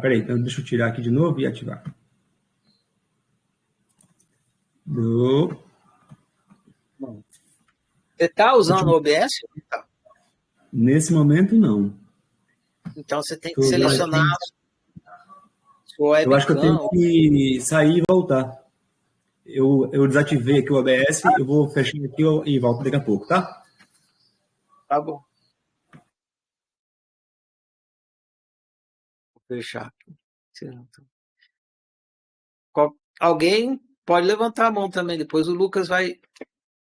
Peraí, então deixa eu tirar aqui de novo e ativar. Você está usando o OBS? Nesse momento, não. Então você tem que selecionar sua webcam. Eu acho que eu tenho que sair e voltar. Eu desativei aqui o OBS, eu vou fechar aqui e volto daqui a pouco, tá? Tá bom. Vou fechar aqui. Alguém pode levantar a mão também, depois o Lucas vai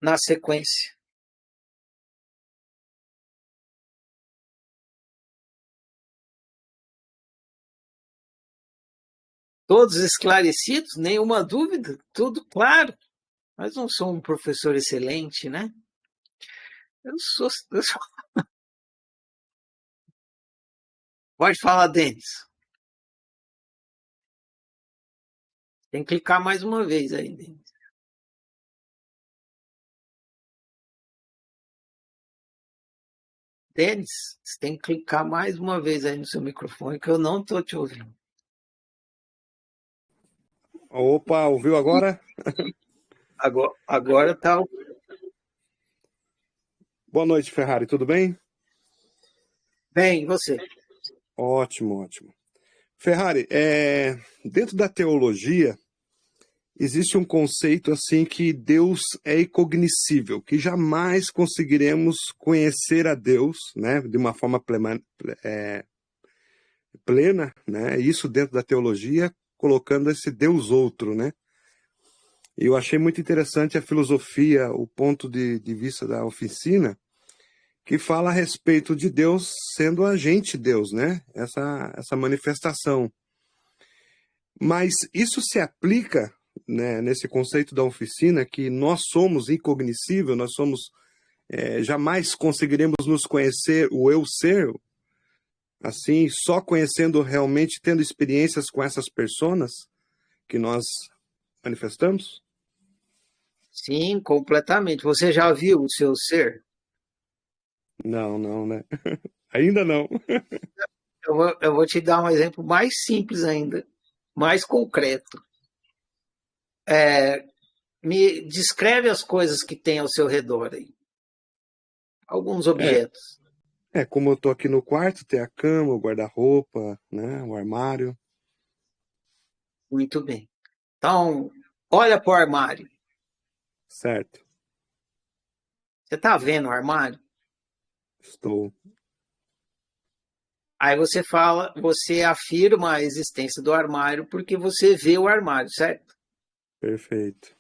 na sequência. Todos esclarecidos? Nenhuma dúvida? Tudo claro? Mas não sou um professor excelente, né? Eu sou... Pode falar, Denis. Tem que clicar mais uma vez aí, Denis. Denis, você tem que clicar mais uma vez aí no seu microfone, que eu não estou te ouvindo. Opa, ouviu agora? Agora tá. Boa noite, Ferrari, tudo bem? Bem, e você? Ótimo, ótimo. Ferrari, dentro da teologia, existe um conceito assim que Deus é incognoscível, que jamais conseguiremos conhecer a Deus, né, de uma forma plena, né? Isso dentro da teologia, colocando esse Deus outro, né? E eu achei muito interessante a filosofia, o ponto de vista da oficina, que fala a respeito de Deus sendo agente Deus, né? Essa manifestação. Mas isso se aplica, né, nesse conceito da oficina, que nós somos incognoscível, nós somos, jamais conseguiremos nos conhecer, o eu ser, assim, só conhecendo realmente, tendo experiências com essas personas que nós manifestamos? Sim, completamente. Você já viu o seu ser? Não, né? Ainda não. Eu vou te dar um exemplo mais simples ainda, mais concreto. Me descreve as coisas que tem ao seu redor aí. Alguns objetos. Como eu tô aqui no quarto, tem a cama, o guarda-roupa, né, o armário. Muito bem. Então, olha para o armário. Certo. Você está vendo o armário? Estou. Aí você afirma a existência do armário porque você vê o armário, certo? Perfeito.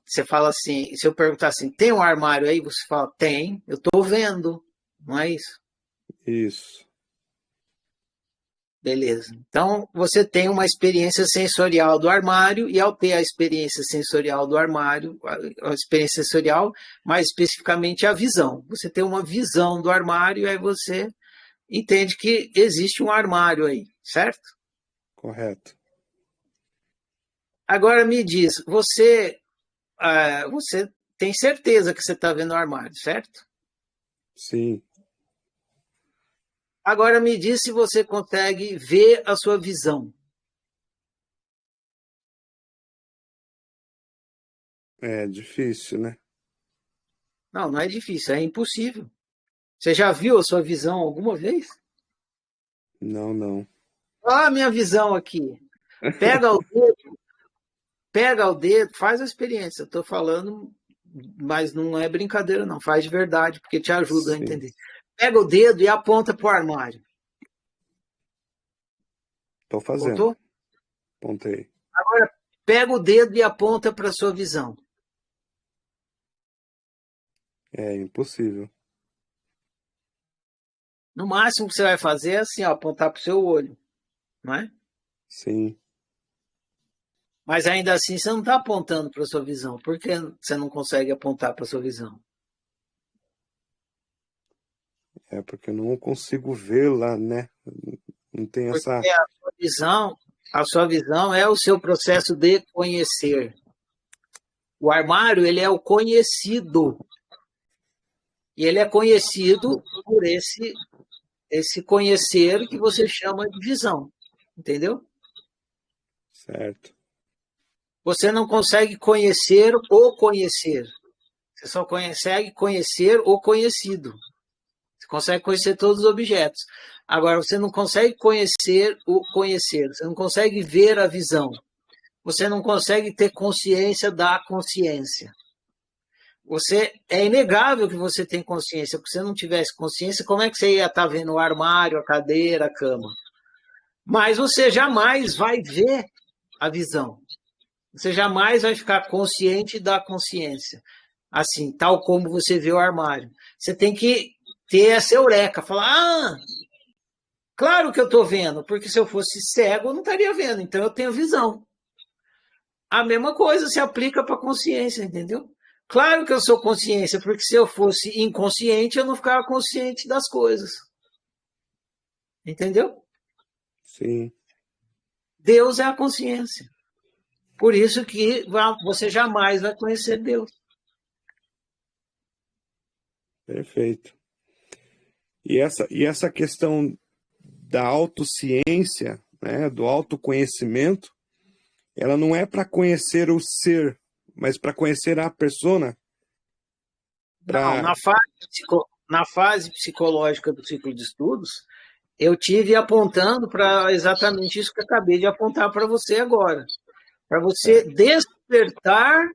Você fala assim, se eu perguntar assim, tem um armário aí? Você fala, tem, eu estou vendo, não é isso? Isso. Beleza. Então, você tem uma experiência sensorial do armário e ao ter a experiência sensorial do armário, a experiência sensorial, mais especificamente a visão. Você tem uma visão do armário e aí você entende que existe um armário aí, certo? Correto. Agora me diz, você tem certeza que você está vendo o armário, certo? Sim. Agora me diz se você consegue ver a sua visão. É difícil, né? Não, não é difícil, é impossível. Você já viu a sua visão alguma vez? Não, não. Olha a minha visão aqui. Pega o dedo, faz a experiência. Estou falando, mas não é brincadeira, não. Faz de verdade, porque te ajuda a Sim. entender. Pega o dedo e aponta para o armário. Tô fazendo. Apontou? Apontei. Agora, pega o dedo e aponta para a sua visão. É impossível. No máximo que você vai fazer é assim, ó, apontar para o seu olho. Não é? Sim. Mas ainda assim você não está apontando para a sua visão. Por que você não consegue apontar para a sua visão? É porque eu não consigo vê-la, né? Não tem Porque essa. a sua visão é o seu processo de conhecer. O armário, ele é o conhecido. E ele é conhecido por esse conhecer que você chama de visão. Entendeu? Certo. Você não consegue conhecer o conhecer. Você só consegue conhecer o conhecido. Você consegue conhecer todos os objetos. Agora, você não consegue conhecer o conhecer. Você não consegue ver a visão. Você não consegue ter consciência da consciência. É inegável que você tem consciência, porque se você não tivesse consciência, como é que você ia estar vendo o armário, a cadeira, a cama? Mas você jamais vai ver a visão. Você jamais vai ficar consciente da consciência. Assim, tal como você vê o armário. Você tem que ter essa eureka, falar, claro que eu estou vendo, porque se eu fosse cego, eu não estaria vendo, então eu tenho visão. A mesma coisa se aplica para a consciência, entendeu? Claro que eu sou consciência, porque se eu fosse inconsciente, eu não ficava consciente das coisas. Entendeu? Sim. Deus é a consciência. Por isso que você jamais vai conhecer Deus. Perfeito. E essa questão da autociência, né, do autoconhecimento, ela não é para conhecer o ser, mas para conhecer a persona. Não, na fase psicológica do ciclo de estudos, eu tive apontando para exatamente isso que eu acabei de apontar para você agora. Para você despertar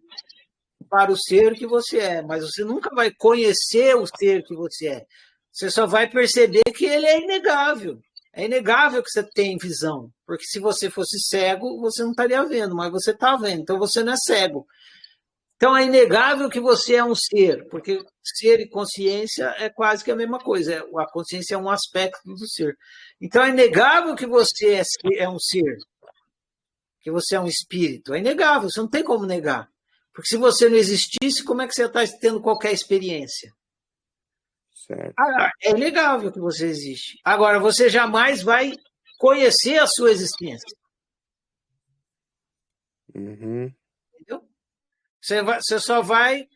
para o ser que você é, mas você nunca vai conhecer o ser que você é. Você só vai perceber que ele é inegável. É inegável que você tem visão, porque se você fosse cego, você não estaria vendo, mas você está vendo, então você não é cego. Então é inegável que você é um ser, porque ser e consciência é quase que a mesma coisa. A consciência é um aspecto do ser. Então é inegável que você é um ser, que você é um espírito. É inegável, você não tem como negar. Porque se você não existisse, como é que você está tendo qualquer experiência? Certo. É inegável que você existe. Agora, você jamais vai conhecer a sua existência. Uhum. Entendeu? Você só vai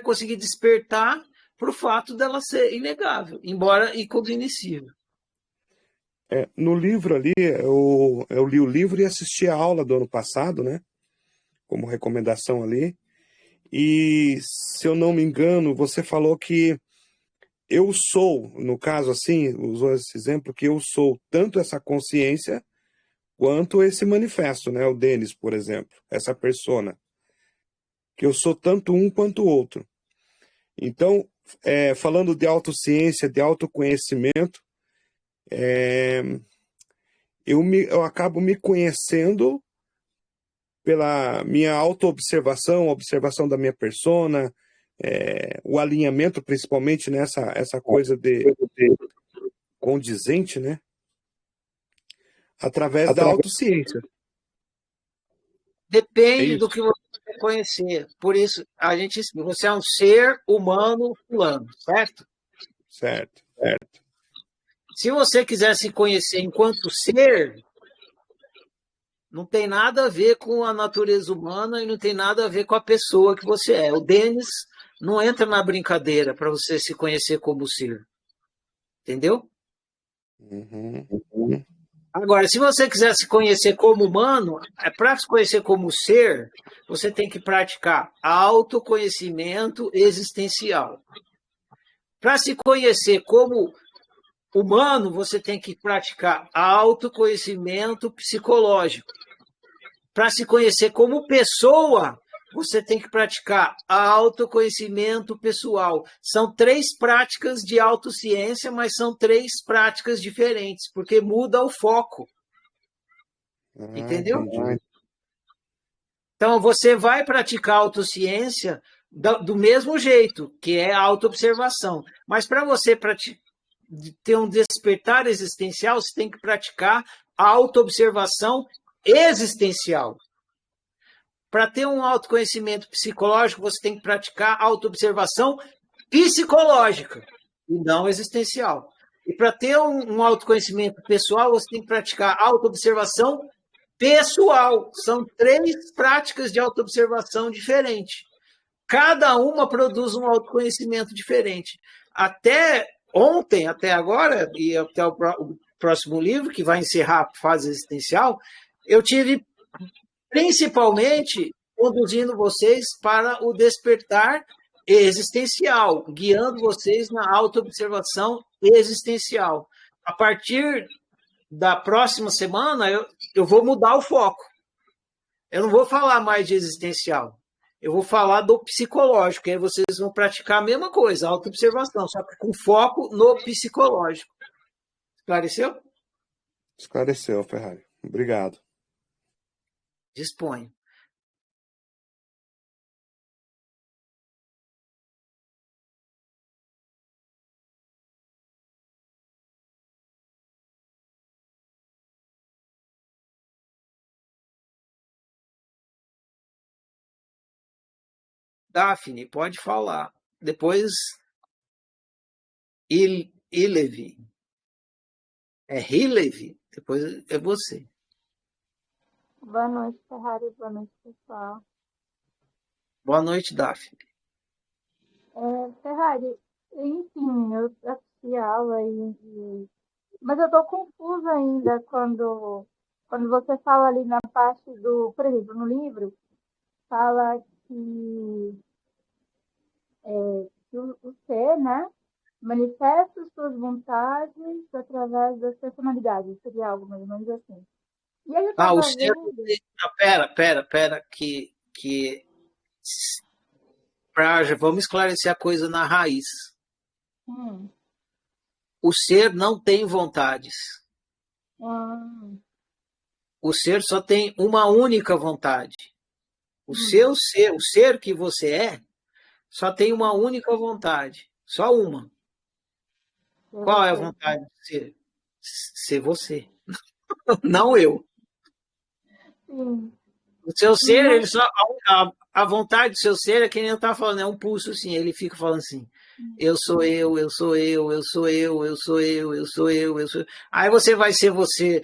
conseguir despertar para o fato dela ser inegável, embora incognoscível. No livro ali, eu li o livro e assisti a aula do ano passado, né? Como recomendação ali. E, se eu não me engano, você falou que eu sou, no caso assim, usou esse exemplo, que eu sou tanto essa consciência quanto esse manifesto, né? O Denis, por exemplo, essa persona. Que eu sou tanto um quanto o outro. Então, falando de autociência, de autoconhecimento, eu acabo me conhecendo pela minha autoobservação, observação da minha persona, o alinhamento, principalmente nessa essa coisa de condizente, né? Através da autociência. Depende do que você quer conhecer. Por isso, você é um ser humano fulano, certo? Certo. Se você quiser se conhecer enquanto ser, não tem nada a ver com a natureza humana e não tem nada a ver com a pessoa que você é. O Denis não entra na brincadeira para você se conhecer como ser. Entendeu? Uhum. Agora, se você quiser se conhecer como humano, para se conhecer como ser, você tem que praticar autoconhecimento existencial. Para se conhecer como humano, você tem que praticar autoconhecimento psicológico. Para se conhecer como pessoa, você tem que praticar autoconhecimento pessoal. São 3 práticas de autociência, mas são 3 práticas diferentes, porque muda o foco. Entendeu? Entendi. Então, você vai praticar autociência do mesmo jeito, que é a autoobservação. Mas para você ter um despertar existencial, você tem que praticar a autoobservação existencial. Para ter um autoconhecimento psicológico, você tem que praticar autoobservação psicológica e não existencial. E para ter um autoconhecimento pessoal, você tem que praticar autoobservação pessoal. São 3 práticas de autoobservação diferentes. Cada uma produz um autoconhecimento diferente. Até ontem, até agora, e até o próximo livro, que vai encerrar a fase existencial, eu tive principalmente conduzindo vocês para o despertar existencial, guiando vocês na autoobservação existencial. A partir da próxima semana, eu vou mudar o foco. Eu não vou falar mais de existencial. Eu vou falar do psicológico, e aí vocês vão praticar a mesma coisa, autoobservação, só que com foco no psicológico. Esclareceu? Esclareceu, Ferrari. Obrigado. Disponho. Daphne, pode falar. Depois, Ilevi. É Hilevi? Depois é você. Boa noite, Ferrari. Boa noite, pessoal. Boa noite, Daphne. Ferrari, enfim, eu assisti a aula mas eu estou confusa ainda quando você fala ali na parte do, por exemplo, no livro, fala que o ser, né, manifesta suas vontades através das personalidades, seria algo mais ou menos assim. E aí eu O tava ser... Pera, vamos esclarecer a coisa na raiz. O ser não tem vontades. O ser só tem uma única vontade. O ser que você é, só tem uma única vontade. Só uma. Qual é a vontade de ser? Ser você. Não eu. Sim. O seu ser, ele só, a vontade do seu ser é que nem eu estava falando, é um pulso assim, ele fica falando assim, eu sou eu, eu sou eu, eu sou eu, eu sou eu, eu sou eu, eu sou eu. Aí você vai ser você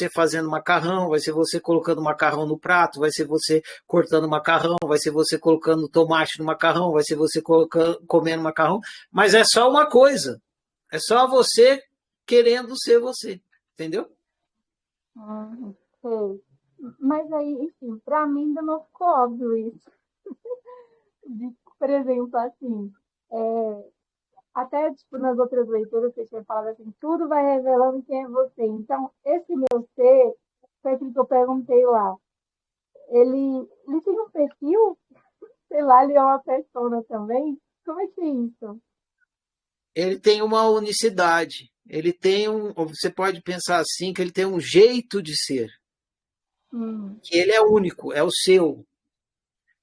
fazendo macarrão, vai ser você colocando macarrão no prato, vai ser você cortando macarrão, vai ser você colocando tomate no macarrão, vai ser você comendo macarrão, mas é só uma coisa, é só você querendo ser você, entendeu? Sei. Mas aí, enfim, para mim ainda não ficou óbvio isso. Por exemplo, assim, até tipo, nas outras leituras você tinha falado assim, tudo vai revelando quem é você. Então, esse meu ser, foi aquilo que eu perguntei lá, ele tem um perfil? Sei lá, ele é uma persona também? Como é que é isso? Ele tem uma unicidade, ele tem você pode pensar assim, que ele tem um jeito de ser. Que ele é único, é o seu.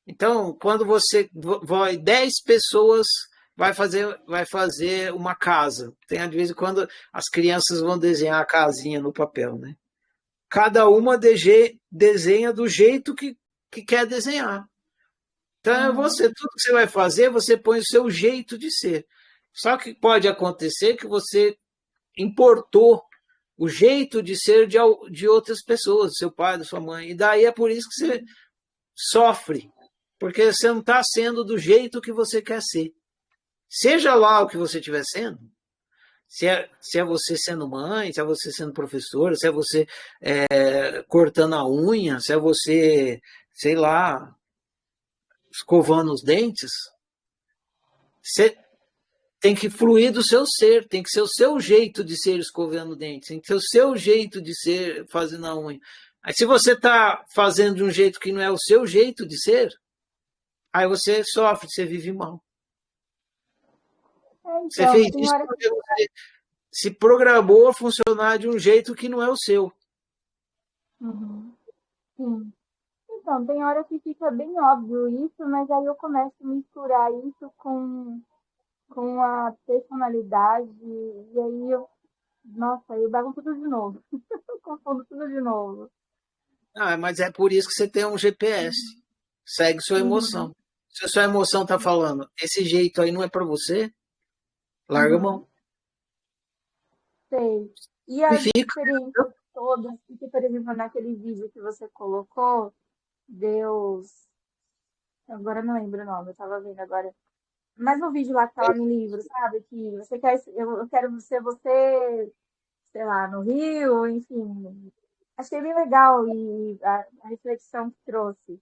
Então, quando você vai 10 pessoas vai fazer uma casa. Tem de vez em quando as crianças vão desenhar a casinha no papel, né? Cada uma desenha do jeito que quer desenhar. Então, tudo que você vai fazer, você põe o seu jeito de ser. Só que pode acontecer que você importou o jeito de ser de outras pessoas, do seu pai, da sua mãe. E daí é por isso que você sofre, porque você não está sendo do jeito que você quer ser. Seja lá o que você estiver sendo, se é você sendo mãe, se é você sendo professora, se é você cortando a unha, se é você, sei lá, escovando os dentes, você tem que fluir do seu ser, tem que ser o seu jeito de ser escovando o dente, tem que ser o seu jeito de ser fazendo a unha. Aí se você está fazendo de um jeito que não é o seu jeito de ser, aí você sofre, você vive mal. Você Então, fez tem isso hora porque você se programou a funcionar de um jeito que não é o seu. Uhum. Sim. Então, tem hora que fica bem óbvio isso, mas aí eu começo a misturar isso com a personalidade, e aí nossa, eu bagunço tudo de novo. Eu confundo tudo de novo. Ah, mas é por isso que você tem um GPS. Segue sua Uhum, emoção. Se a sua emoção está falando, esse jeito aí não é para você, larga a uhum, mão. sei. E E as fica. experiências todas, que, por exemplo, naquele vídeo que você colocou, Deus. Agora eu não lembro o nome, eu tava vendo agora. Mas no vídeo lá que tava no livro, sabe? Que você quer, eu quero ser você, sei lá, no Rio, enfim. Achei bem legal e a reflexão que trouxe.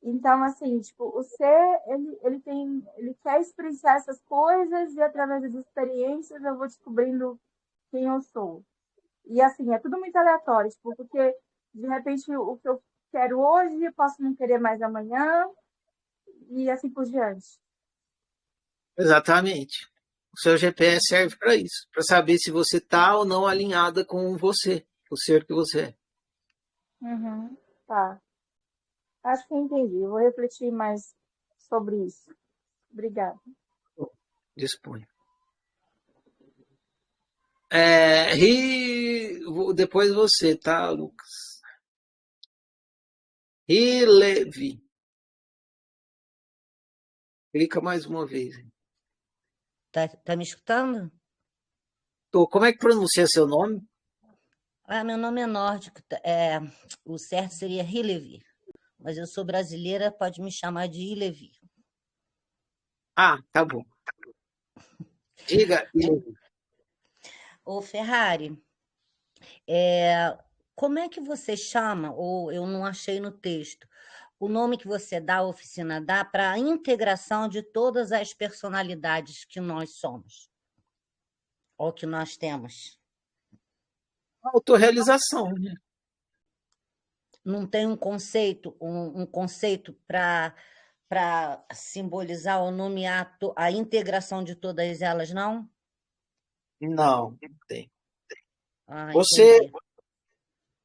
Então, assim, tipo, o ser, ele quer experienciar essas coisas e através das experiências eu vou descobrindo quem eu sou. E assim, é tudo muito aleatório, tipo, porque de repente o que eu quero hoje, eu posso não querer mais amanhã e assim por diante. Exatamente. O seu GPS serve para isso, para saber se você está ou não alinhada com você, o ser que você é. Uhum, tá. Acho que eu entendi. Eu vou refletir mais sobre isso. Obrigada. Dispõe. Depois você, tá, Lucas? Rilevi. Clica mais uma vez. Tá me escutando? Como é que pronuncia seu nome? Ah, meu nome é nórdico. O certo seria Hilevi, mas eu sou brasileira, pode me chamar de Hilevi. Ah, tá bom. Diga, Hilevi. Ô, Ferrari, como é que você chama, ou eu não achei no texto, o nome que você dá, a oficina dá, para a integração de todas as personalidades que nós somos, ou que nós temos? Autorrealização, né? Não tem um conceito para simbolizar ou nomear a integração de todas elas, não? Não, não tem. Ah, Você, entendi.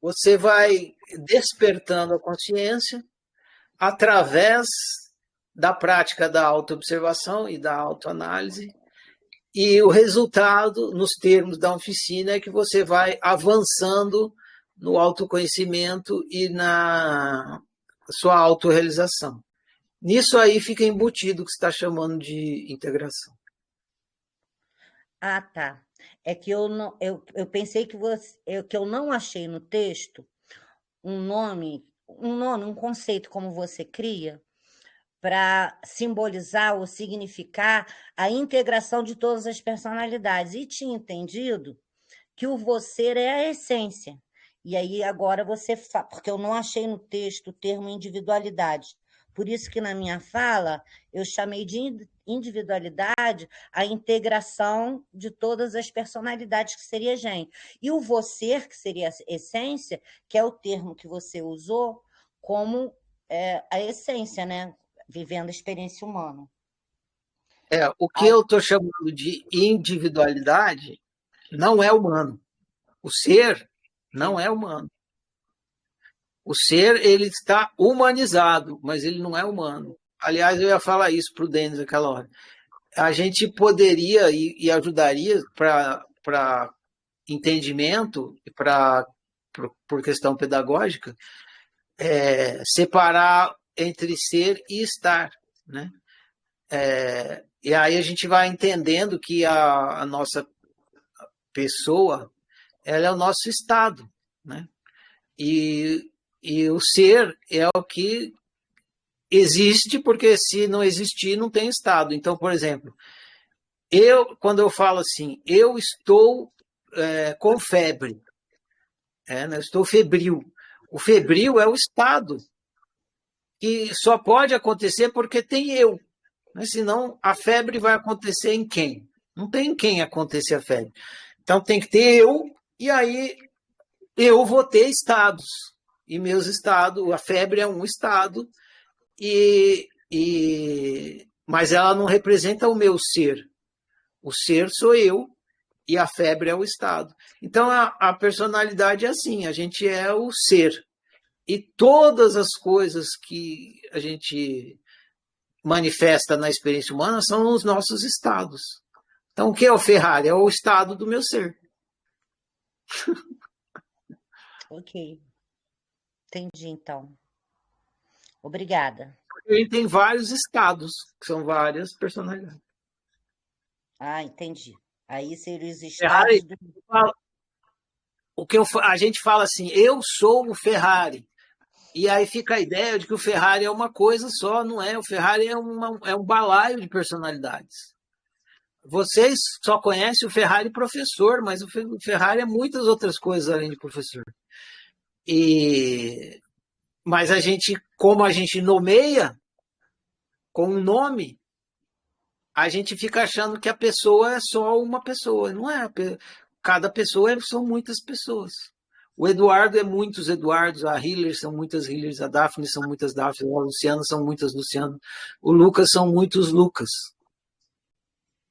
você vai despertando a consciência através da prática da autoobservação e da autoanálise, e o resultado, nos termos da oficina, é que você vai avançando no autoconhecimento e na sua autorrealização. Nisso aí fica embutido o que você está chamando de integração. Ah, tá. É que eu pensei que eu não achei no texto um conceito como você cria para simbolizar ou significar a integração de todas as personalidades. E tinha entendido que o você é a essência. E aí agora porque eu não achei no texto o termo individualidade. Por isso que na minha fala eu chamei de individualidade a integração de todas as personalidades, que seria gente. E o você, que seria a essência, que é o termo que você usou como a essência, né? Vivendo a experiência humana. O que eu estou chamando de individualidade não é humano. O ser não é humano. O ser, ele está humanizado, mas ele não é humano. Aliás, eu ia falar isso para o Denis naquela hora. A gente poderia e ajudaria para entendimento, por questão pedagógica, separar entre ser e estar, né? E aí a gente vai entendendo que a nossa pessoa, ela é o nosso estado, né? E o ser é o que existe, porque se não existir, não tem estado. Então, por exemplo, quando eu falo assim, eu estou com febre, né? Eu estou febril. O febril é o estado, que só pode acontecer porque tem eu. Né? Senão, a febre vai acontecer em quem? Não tem em quem acontecer a febre. Então, tem que ter eu, e aí eu vou ter estados. E meus estados, a febre é um estado, mas ela não representa o meu ser. O ser sou eu, e a febre é o estado. Então, a personalidade é assim, a gente é o ser. E todas as coisas que a gente manifesta na experiência humana são os nossos estados. Então, o que é o Ferrari? É o estado do meu ser. Ok. Entendi, então. Obrigada. Ele tem vários estados, que são várias personalidades. Ah, entendi. Aí seriam os Ferrari, estados do... a gente fala assim, eu sou o Ferrari. E aí fica a ideia de que o Ferrari é uma coisa só, não é? O Ferrari é um balaio de personalidades. Vocês só conhecem o Ferrari professor, mas o Ferrari é muitas outras coisas além de professor. Mas como a gente nomeia com um nome, a gente fica achando que a pessoa é só uma pessoa. Não é. Cada pessoa são muitas pessoas. O Eduardo é muitos Eduardos, a Hiller são muitas Hillers, a Daphne são muitas Daphne, a Luciana são muitas Luciano, o Lucas são muitos Lucas.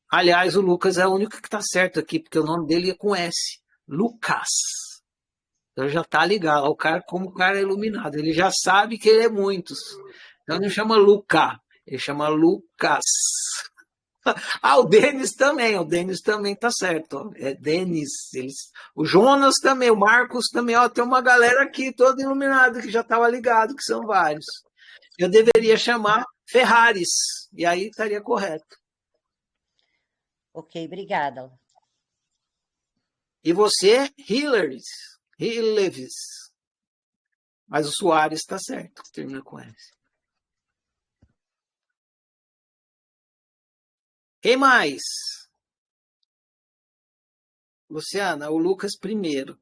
Aliás, o Lucas é o único que está certo aqui, porque o nome dele é com S. Lucas. Então já está ligado. Como o cara é iluminado, ele já sabe que ele é muitos. Então não chama Luca, ele chama Lucas. O Denis também está certo. Ó. É Denis. O Jonas também, o Marcos também. Ó, tem uma galera aqui toda iluminada que já estava ligado, que são vários. Eu deveria chamar Ferraris, e aí estaria correto. Ok, obrigada. E você, Hilleries. Mas o Soares está certo, termina com S. Quem mais? Luciana, o Lucas primeiro.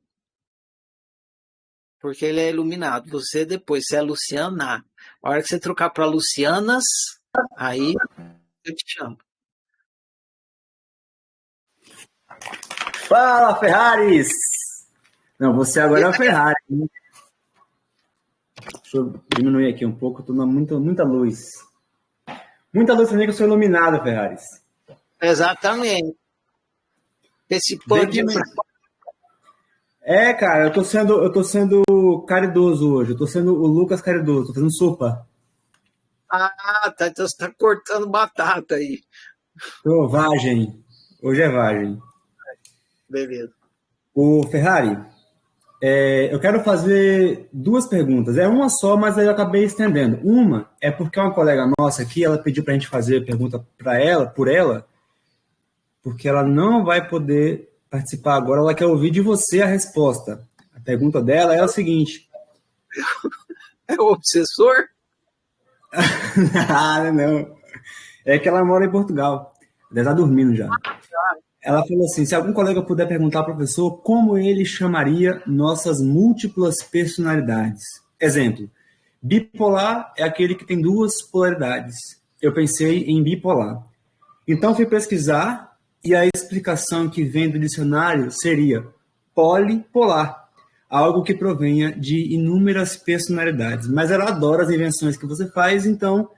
Porque ele é iluminado. Você depois, você é Luciana. A hora que você trocar para Lucianas, aí eu te chamo. Fala, Ferraris! Não, você agora é o Ferrari. Deixa eu diminuir aqui um pouco, estou dando muita luz. Muita luz também que eu sou iluminado, Ferraris. Exatamente. Esse pano de... cara, eu tô sendo caridoso hoje. Eu tô sendo o Lucas caridoso, tô fazendo sopa. Tá. Então você tá cortando batata aí. Tô vagem. Hoje é vagem. Beleza. O Ferrari, eu quero fazer duas perguntas. É uma só, mas aí eu acabei estendendo. Uma é porque uma colega nossa aqui, ela pediu pra gente fazer a pergunta por ela, porque ela não vai poder participar agora, ela quer ouvir de você a resposta. A pergunta dela é o seguinte. É o obsessor? Não. É que ela mora em Portugal. Deve estar dormindo já. Ela falou assim, se algum colega puder perguntar ao professor como ele chamaria nossas múltiplas personalidades. Exemplo, bipolar é aquele que tem duas polaridades. Eu pensei em bipolar. Então fui pesquisar e a explicação que vem do dicionário seria polipolar, algo que provenha de inúmeras personalidades. Mas ela adora as invenções que você faz, então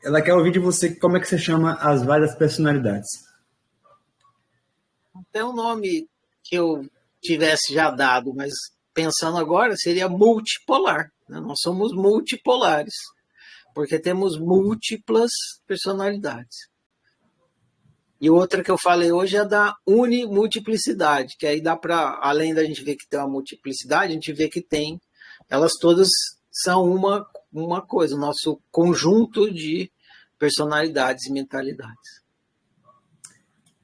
ela quer ouvir de você como é que você chama as várias personalidades. Tem um nome que eu tivesse já dado, mas pensando agora, seria multipolar. Né? Nós somos multipolares, porque temos múltiplas personalidades. E outra que eu falei hoje é da unimultiplicidade, que aí dá para, além da gente ver que tem uma multiplicidade, a gente vê que tem, elas todas são uma coisa, o nosso conjunto de personalidades e mentalidades.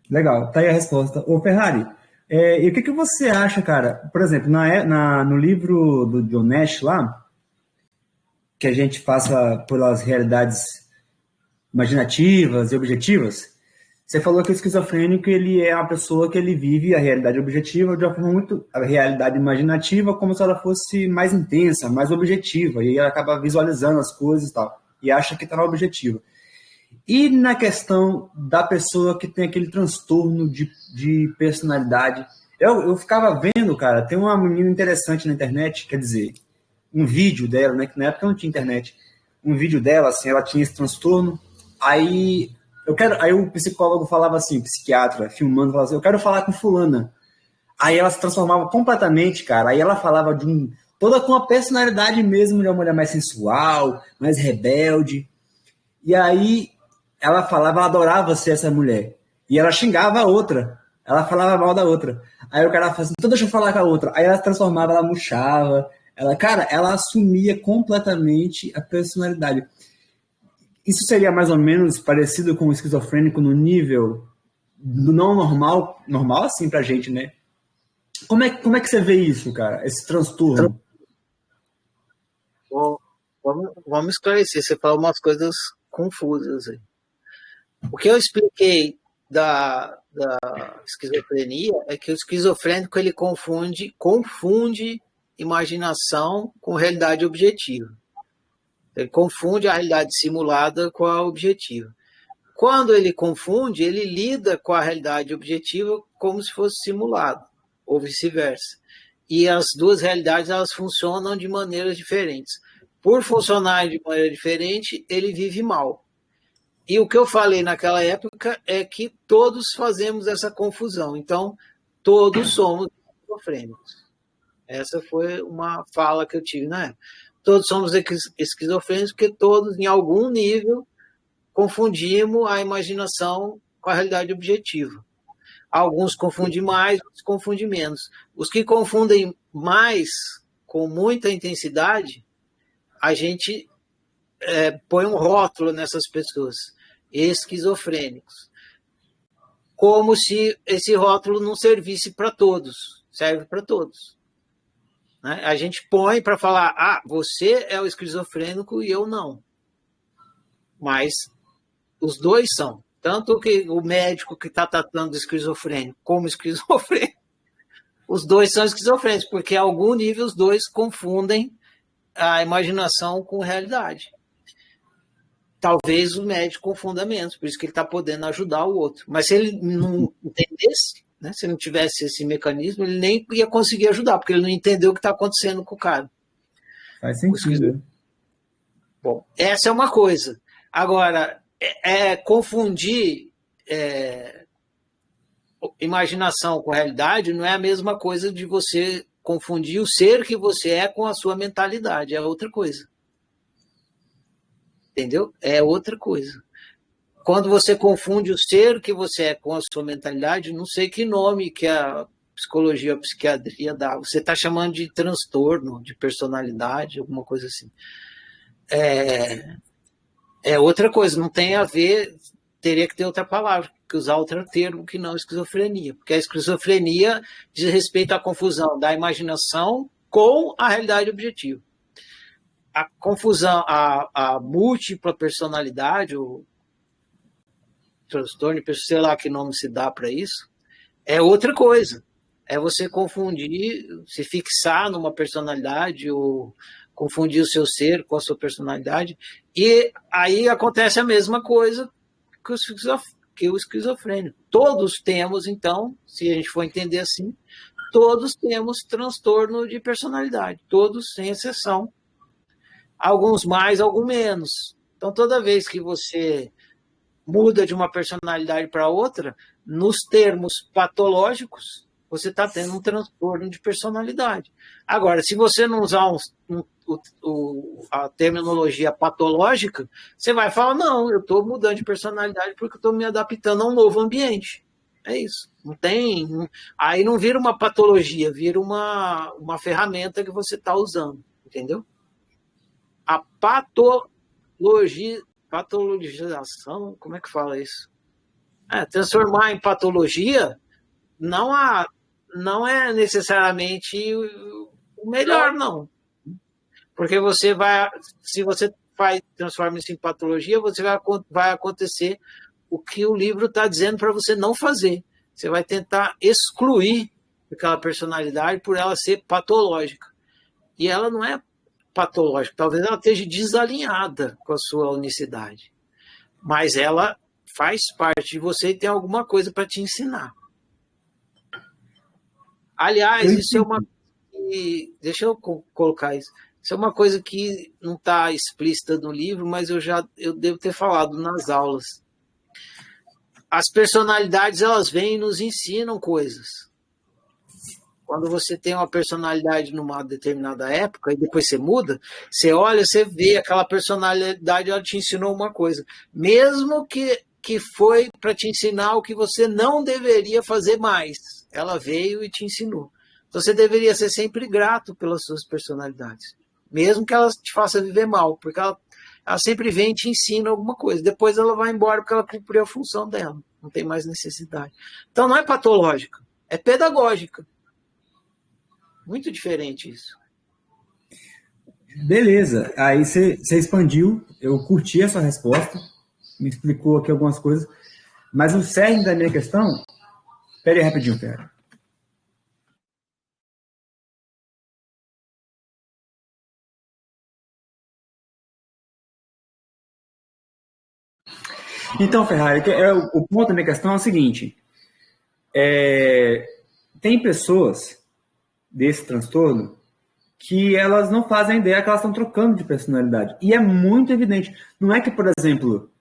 Legal, tá aí a resposta. Ô, Ferrari, e o que você acha, cara? Por exemplo, no livro do John Nash lá, que a gente passa pelas realidades imaginativas e objetivas, você falou que o esquizofrênico ele é uma pessoa que ele vive a realidade objetiva de uma forma muito... a realidade imaginativa como se ela fosse mais intensa, mais objetiva, e aí ela acaba visualizando as coisas e tal, e acha que está na objetiva. E na questão da pessoa que tem aquele transtorno de personalidade, eu ficava vendo, cara, tem uma menina interessante na internet, quer dizer, um vídeo dela, né, que na época não tinha internet, um vídeo dela, assim, ela tinha esse transtorno, aí o psicólogo falava assim, o psiquiatra, filmando, falava assim, eu quero falar com fulana. Aí ela se transformava completamente, cara, aí ela falava toda com a personalidade mesmo de uma mulher mais sensual, mais rebelde, e aí ela falava, ela adorava ser essa mulher. E ela xingava a outra. Ela falava mal da outra. Aí o cara falava assim, então deixa eu falar com a outra. Aí ela se transformava, ela murchava. Ela assumia completamente a personalidade. Isso seria mais ou menos parecido com o esquizofrênico no nível do não normal, normal assim pra gente, né? Como é que você vê isso, cara? Esse transtorno? Vamos esclarecer. Você falou umas coisas confusas aí. O que eu expliquei da esquizofrenia é que o esquizofrênico ele confunde imaginação com realidade objetiva. Ele confunde a realidade simulada com a objetiva. Quando ele confunde, ele lida com a realidade objetiva como se fosse simulado, ou vice-versa. E as duas realidades elas funcionam de maneiras diferentes. Por funcionar de maneira diferente, ele vive mal. E o que eu falei naquela época é que todos fazemos essa confusão. Então, todos somos esquizofrênicos. Essa foi uma fala que eu tive na época. Todos somos esquizofrênicos porque todos, em algum nível, confundimos a imaginação com a realidade objetiva. Alguns confundem mais, outros confundem menos. Os que confundem mais, com muita intensidade, a gente põe um rótulo nessas pessoas, esquizofrênicos. Como se esse rótulo não servisse para todos, serve para todos. Né? A gente põe para falar, você é o esquizofrênico e eu não. Mas os dois são. Tanto que o médico que está tratando do esquizofrênico como esquizofrênico, os dois são esquizofrênicos, porque a algum nível os dois confundem a imaginação com realidade. Talvez o médico confunda menos, por isso que ele está podendo ajudar o outro. Mas se ele não entendesse, né, se não tivesse esse mecanismo, ele nem ia conseguir ajudar, porque ele não entendeu o que está acontecendo com o cara. Faz sentido. Bom, essa é uma coisa. Agora, confundir imaginação com realidade não é a mesma coisa de você confundir o ser que você é com a sua mentalidade, é outra coisa. Entendeu? É outra coisa. Quando você confunde o ser que você é com a sua mentalidade, não sei que nome que a psicologia ou a psiquiatria dá. Você está chamando de transtorno, de personalidade, alguma coisa assim. É outra coisa, não tem a ver, teria que ter outra palavra, que usar outro termo que não esquizofrenia. Porque a esquizofrenia diz respeito à confusão da imaginação com a realidade objetiva. A confusão, a múltipla personalidade, o transtorno, sei lá que nome se dá para isso, é outra coisa. É você confundir, se fixar numa personalidade ou confundir o seu ser com a sua personalidade, e aí acontece a mesma coisa que o esquizofrênico. Todos temos, então, se a gente for entender assim, todos temos transtorno de personalidade, todos, sem exceção. Alguns mais, alguns menos. Então, toda vez que você muda de uma personalidade para outra, nos termos patológicos, você está tendo um transtorno de personalidade. Agora, se você não usar a terminologia patológica, você vai falar, não, eu estou mudando de personalidade porque eu estou me adaptando a um novo ambiente. É isso. Não tem. Aí não vira uma patologia, vira uma ferramenta que você está usando. Entendeu? A patologia, patologização, como é que fala isso? Transformar em patologia não é necessariamente o melhor, não. Porque se você transforma isso em patologia, vai acontecer o que o livro está dizendo para você não fazer. Você vai tentar excluir aquela personalidade por ela ser patológica. E ela não é patológica, talvez ela esteja desalinhada com a sua unicidade. Mas ela faz parte de você e tem alguma coisa para te ensinar. Aliás, isso é uma... Deixa eu colocar isso. Isso é uma coisa que não está explícita no livro, mas eu devo ter falado nas aulas. As personalidades, elas vêm e nos ensinam coisas. Quando você tem uma personalidade numa determinada época e depois você muda, você olha, você vê aquela personalidade, ela te ensinou uma coisa. Mesmo que foi para te ensinar o que você não deveria fazer mais. Ela veio e te ensinou. Então você deveria ser sempre grato pelas suas personalidades. Mesmo que ela te faça viver mal, porque ela sempre vem e te ensina alguma coisa. Depois ela vai embora porque ela cumpriu a função dela. Não tem mais necessidade. Então não é patológica, é pedagógica. Muito diferente isso. Beleza. Aí você expandiu, eu curti essa resposta, me explicou aqui algumas coisas, mas o cerne da minha questão... Espera aí rapidinho, Ferrari. Então, Ferrari, o ponto da minha questão é o seguinte. Tem pessoas desse transtorno que elas não fazem ideia que elas estão trocando de personalidade. E é muito evidente. Não é que, por exemplo,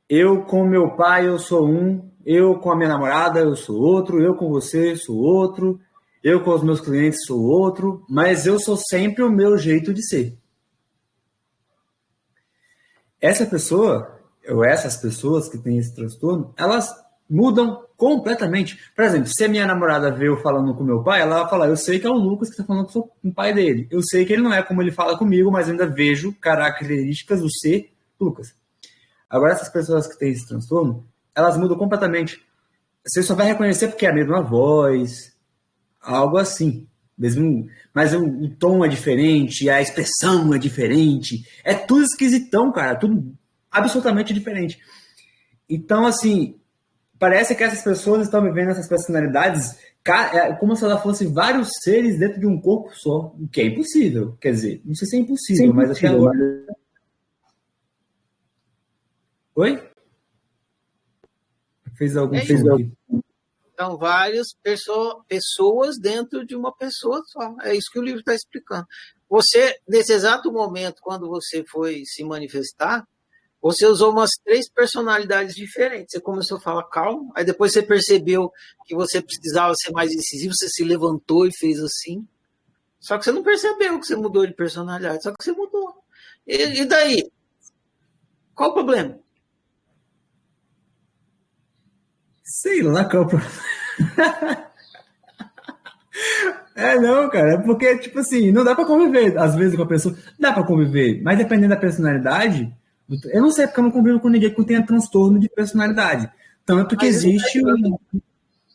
eu com meu pai eu sou um, eu com a minha namorada eu sou outro, eu com você sou outro, eu com os meus clientes sou outro, mas eu sou sempre o meu jeito de ser. Essa pessoa, ou essas pessoas que têm esse transtorno, elas mudam completamente. Por exemplo, se a minha namorada vê eu falando com meu pai, ela vai falar, eu sei que é o Lucas que está falando com o pai dele. Eu sei que ele não é como ele fala comigo, mas ainda vejo características do ser Lucas. Agora, essas pessoas que têm esse transtorno, elas mudam completamente. Você só vai reconhecer porque é a mesma voz, algo assim. Mesmo, mas o tom é diferente, a expressão é diferente. É tudo esquisitão, cara. Tudo absolutamente diferente. Então, assim, parece que essas pessoas estão vivendo essas personalidades como se elas fossem vários seres dentro de um corpo só, o que é impossível. Quer dizer, não sei se é impossível, mas até agora... Oi? Fez algum filme? São várias pessoas dentro de uma pessoa só. É isso que o livro está explicando. Você, nesse exato momento, quando você foi se manifestar, você usou umas 3 personalidades diferentes. Você começou a falar calmo, aí depois você percebeu que você precisava ser mais incisivo, você se levantou e fez assim. Só que você não percebeu que você mudou de personalidade, só que você mudou. E daí? Qual o problema? Sei lá qual o problema. Não, cara, é porque, tipo assim, não dá pra conviver, às vezes, com a pessoa. Dá pra conviver, mas dependendo da personalidade, eu não sei porque eu não convivo com ninguém que tenha transtorno de personalidade. Tanto que existe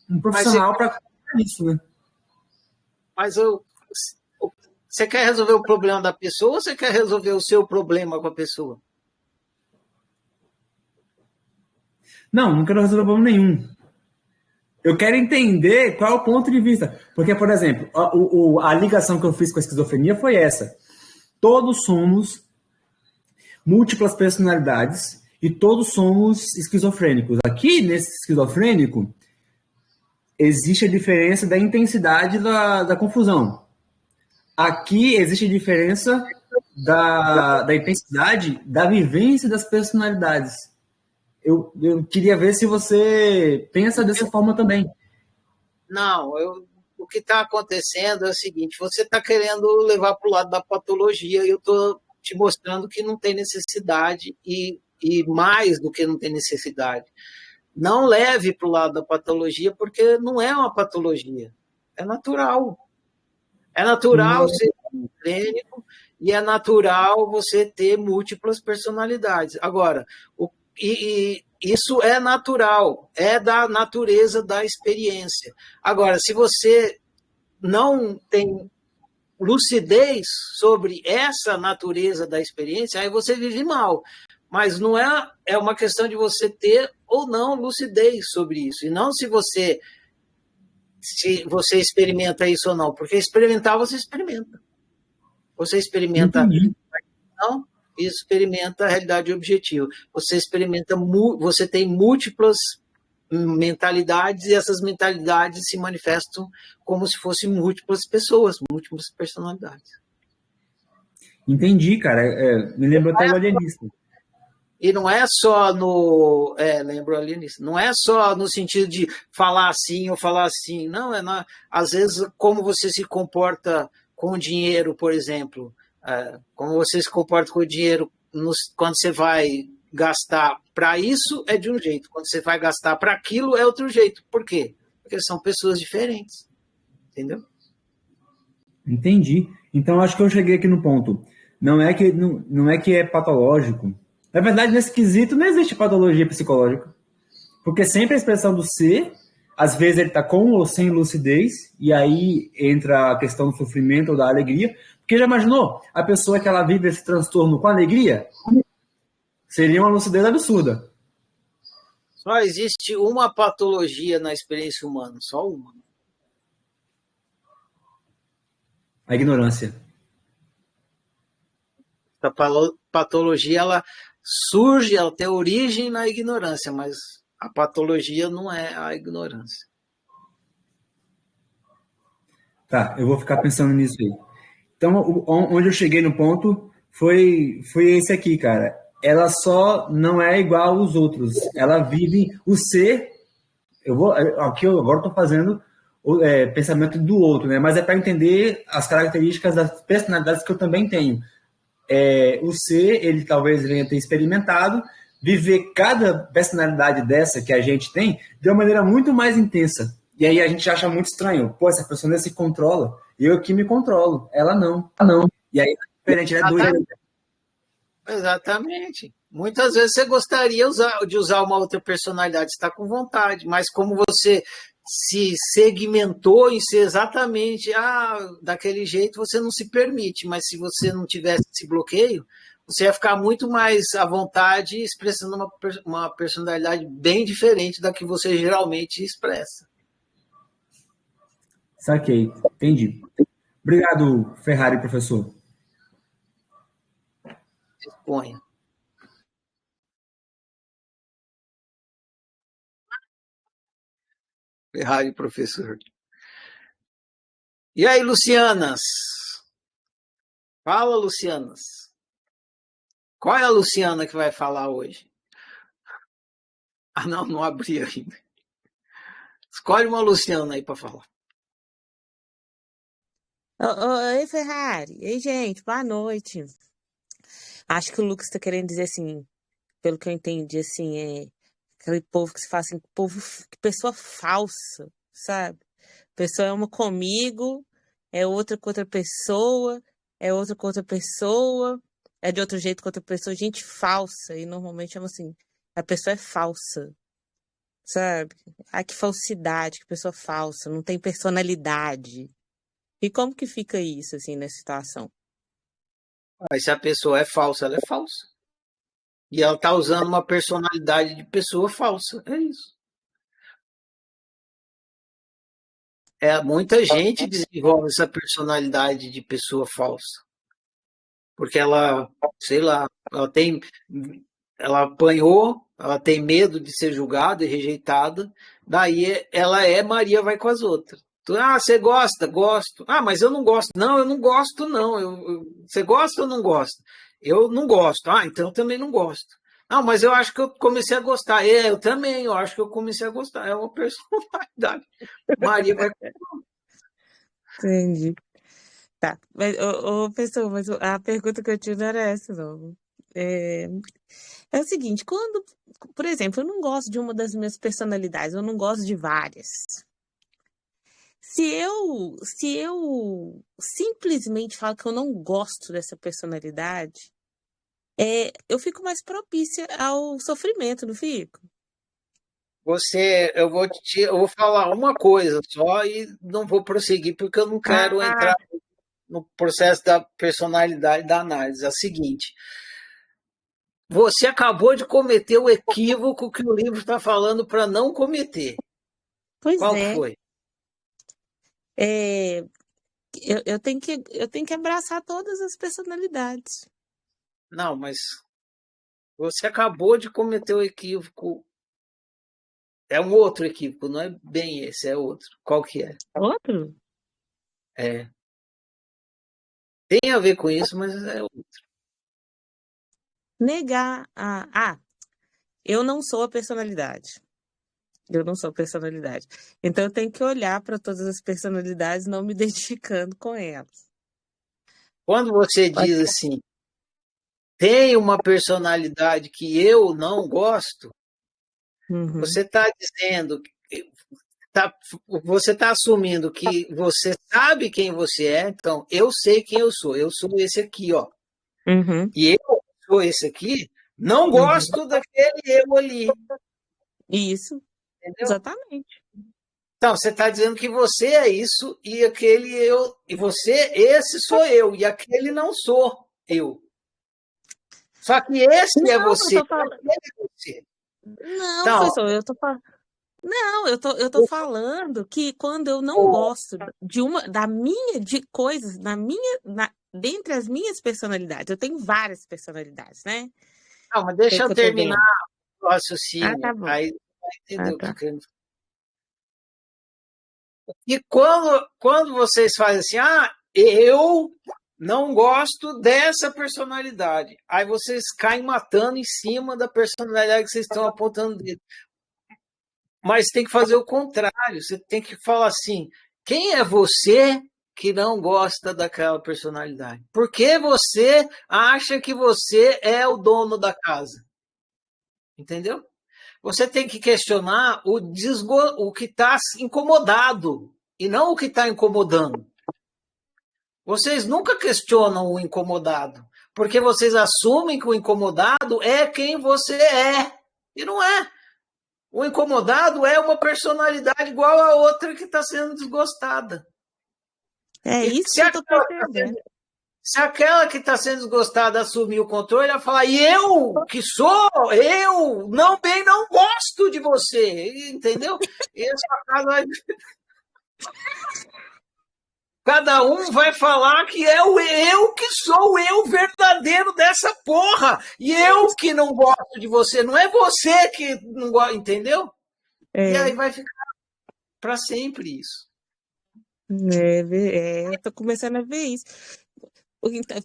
um profissional para isso, né? Mas você quer resolver o problema da pessoa ou você quer resolver o seu problema com a pessoa? Não quero resolver problema nenhum. Eu quero entender qual é o ponto de vista. Porque, por exemplo, a ligação que eu fiz com a esquizofrenia foi essa. Todos somos múltiplas personalidades e todos somos esquizofrênicos. Aqui, nesse esquizofrênico, existe a diferença da intensidade da confusão. Aqui existe a diferença da intensidade da vivência das personalidades. Eu queria ver se você pensa dessa forma também. Não, o que está acontecendo é o seguinte, você está querendo levar para o lado da patologia e eu estou te mostrando que não tem necessidade e mais do que não tem necessidade. Não leve para o lado da patologia porque não é uma patologia, é natural. É natural ser esquizofrênico e é natural você ter múltiplas personalidades. Agora, isso é natural, é da natureza da experiência. Agora, se você não tem lucidez sobre essa natureza da experiência, aí você vive mal. Mas não é uma questão de você ter ou não lucidez sobre isso. E não se você experimenta isso ou não. Porque experimentar, você experimenta. Você experimenta não e experimenta a realidade objetiva. Você tem múltiplas mentalidades e essas mentalidades se manifestam como se fossem múltiplas pessoas, múltiplas personalidades. Entendi, cara. Me lembrou até o alienista. E não é só no... lembro alienista. Não é só no sentido de falar assim ou falar assim. Não, às vezes como você se comporta com o dinheiro, por exemplo. Como você se comporta com o dinheiro quando você vai gastar para isso é de um jeito. Quando você vai gastar para aquilo é outro jeito. Por quê? Porque são pessoas diferentes. Entendeu? Entendi. Então, acho que eu cheguei aqui no ponto. Não é que é patológico. Na verdade, nesse quesito, não existe patologia psicológica. Porque sempre a expressão do ser, às vezes ele está com ou sem lucidez, e aí entra a questão do sofrimento ou da alegria. Porque já imaginou a pessoa que ela vive esse transtorno com alegria? Seria uma lucidez absurda. Só existe uma patologia na experiência humana, só uma. A ignorância. A patologia, ela surge, ela tem origem na ignorância, mas a patologia não é a ignorância. Tá, eu vou ficar pensando nisso aí. Então, onde eu cheguei no ponto foi esse aqui, cara. Ela só não é igual aos outros. Ela vive o ser. Aqui eu agora estou fazendo pensamento do outro, né? Mas é para entender as características das personalidades que eu também tenho. O ser, ele talvez venha ter experimentado, viver cada personalidade dessa que a gente tem de uma maneira muito mais intensa. E aí a gente acha muito estranho. Pô, essa pessoa não se controla. Eu aqui me controlo. Ela não. E aí é diferente, ela é doida. Exatamente. Muitas vezes você gostaria de usar uma outra personalidade, está com vontade, mas como você se segmentou em ser exatamente daquele jeito, você não se permite. Mas se você não tivesse esse bloqueio, você ia ficar muito mais à vontade expressando uma personalidade bem diferente da que você geralmente expressa. Saquei, entendi. Obrigado, Ferrari, professor. Disponha. Ferrari, professor. E aí, Lucianas? Fala, Lucianas. Qual é a Luciana que vai falar hoje? Não abri ainda. Escolhe uma Luciana aí para falar. Oi, Ferrari. Ei, gente, boa noite. Acho que o Lucas está querendo dizer assim, pelo que eu entendi, assim, aquele povo que se faz assim, pessoa falsa, sabe? Pessoa é uma comigo, é outra com outra pessoa, é outra com outra pessoa, é de outro jeito com outra pessoa, gente falsa. E normalmente chama assim, a pessoa é falsa, sabe? Que falsidade, que pessoa falsa, não tem personalidade. E como que fica isso, assim, nessa situação? Mas se a pessoa é falsa, ela é falsa. E ela está usando uma personalidade de pessoa falsa. É isso. Muita gente desenvolve essa personalidade de pessoa falsa. Porque ela, sei lá, ela apanhou, ela tem medo de ser julgada e rejeitada, daí ela Maria vai com as outras. Você gosta? Gosto. Mas eu não gosto. Não, eu não gosto, não. Você gosta ou não gosta? Eu não gosto. Então eu também não gosto. Não, mas eu acho que eu comecei a gostar. Eu também, eu acho que eu comecei a gostar. É uma personalidade. Maria vai... Entendi. Tá. Mas, pessoal, mas a pergunta que eu tive não era essa, não. É o seguinte, quando, por exemplo, eu não gosto de uma das minhas personalidades, eu não gosto de várias. Se eu simplesmente falo que eu não gosto dessa personalidade, eu fico mais propícia ao sofrimento, não fico? Eu vou falar uma coisa só e não vou prosseguir porque eu não quero Ah, entrar no processo da personalidade da análise. É o seguinte, você acabou de cometer o equívoco que o livro está falando para não cometer. pois Qual que é. foi? É, eu tenho que abraçar todas as personalidades. Não, mas você acabou de cometer o equívoco. É um outro equívoco, não é bem esse, é outro. Qual que é? Outro? É. Tem a ver com isso, mas é outro. Negar eu não sou a personalidade. Eu não sou a personalidade. Então eu tenho que olhar para todas as personalidades, não me identificando com elas. Quando você Pode diz assim, tem uma personalidade que eu não gosto, Uhum. você está dizendo, você está assumindo que você sabe quem você é, então eu sei quem eu sou esse aqui, ó. Uhum. E eu sou esse aqui, não Uhum. gosto daquele eu ali, Isso, entendeu? exatamente. Então, você está dizendo que você é isso e aquele eu, e você, esse sou eu, e aquele não sou eu. Só que esse é Não, eu você, tô falando. aquele é você. Não, Então, professor, eu tô falando. Não, eu tô falando que quando eu não gosto de coisas dentre as minhas personalidades, eu tenho várias personalidades, né? não, mas Pelo deixa que eu eu tô terminar vendo. o Ah, tá raciocínio, bom. aí você vai entender Ah, o que eu tá. tô querendo falar. E quando vocês fazem assim, eu não gosto dessa personalidade, aí vocês caem matando em cima da personalidade que vocês estão apontando o dedo. Mas tem que fazer o contrário. Você tem que falar assim: quem é você que não gosta daquela personalidade? Por que você acha que você é o dono da casa? Entendeu? Você tem que questionar o que está incomodado e não o que está incomodando. Vocês nunca questionam o incomodado, porque vocês assumem que o incomodado é quem você é. E não é. O incomodado é uma personalidade igual a outra que está sendo desgostada. É E isso que eu tô percebendo. se aquela que está sendo desgostada assumir o controle, ela fala, e eu, que sou, eu, não bem, não gosto de você, entendeu? E essa casa vai... Cada um vai falar que é o eu que sou o eu verdadeiro dessa porra. E eu que não gosto de você, não é você que não gosta, entendeu? E aí vai ficar para sempre isso. Eu tô começando a ver isso.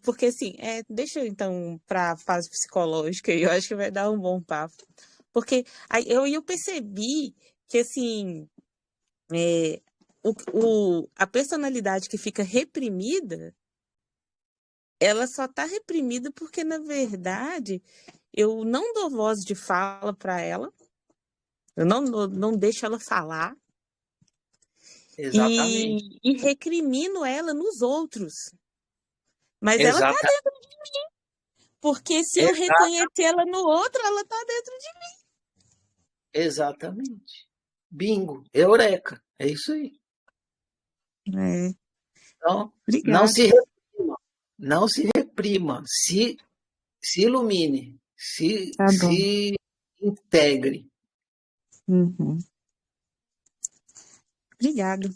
Porque assim, deixa eu então para a fase psicológica e eu acho que vai dar um bom papo. Porque aí eu percebi que assim, a personalidade que fica reprimida, ela só tá reprimida porque, na verdade, eu não dou voz de fala para ela, eu não deixo ela falar. Exatamente. E recrimino ela nos outros. Mas ela tá Exata, dentro de mim. Porque se eu exa- reconhecer ela no outro, ela tá dentro de exatamente. Bingo, eureka. É isso aí. mim. Então, não Obrigada. se reprima. Não se reprima. Se ilumine. Tá bom. Se integre. Uhum. Obrigada.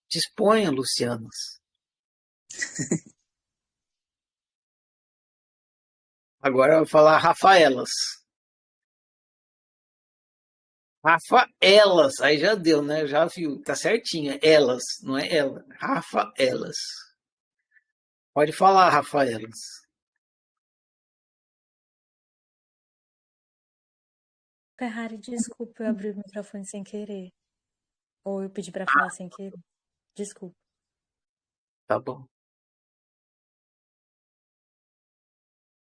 Disponha, Lucianas. Agora eu vou falar Rafaelas. Rafaelas. Aí já deu, né? Já viu. Tá certinho. Elas, não é ela. Rafaelas. Pode falar, Rafaelas. Ferrari, desculpa, eu abri o microfone sem querer. Ou eu pedi pra falar sem querer. Desculpa. Tá bom.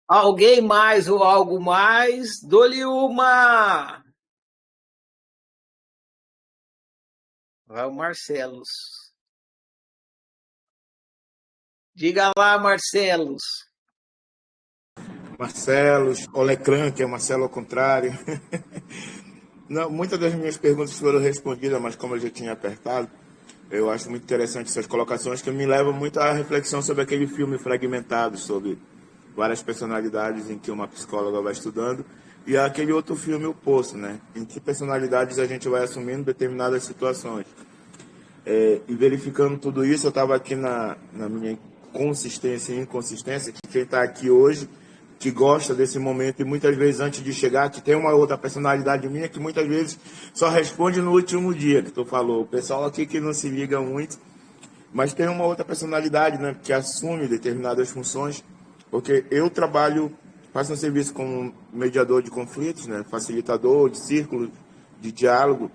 Alguém mais ou algo mais? Dou-lhe uma. Vai o Marcelos. Diga lá, Marcelos. Marcelos, Olecran, que é Marcelo ao contrário. Não, muitas das minhas perguntas foram respondidas, mas como eu já tinha apertado, eu acho muito interessante essas colocações que me levam muito à reflexão sobre aquele filme Fragmentado, sobre várias personalidades em que uma psicóloga vai estudando, e aquele outro filme, O Poço, né? Em que personalidades a gente vai assumindo determinadas situações. E verificando tudo isso, eu estava aqui na minha consistência e inconsistência, que quem está aqui hoje, que gosta desse momento, e muitas vezes antes de chegar, que tem uma outra personalidade minha, que muitas vezes só responde no último dia, que tu falou. O pessoal aqui que não se liga muito, mas tem uma outra personalidade, né, que assume determinadas funções, porque eu trabalho, faço um serviço como mediador de conflitos, né, facilitador de círculos de diálogo,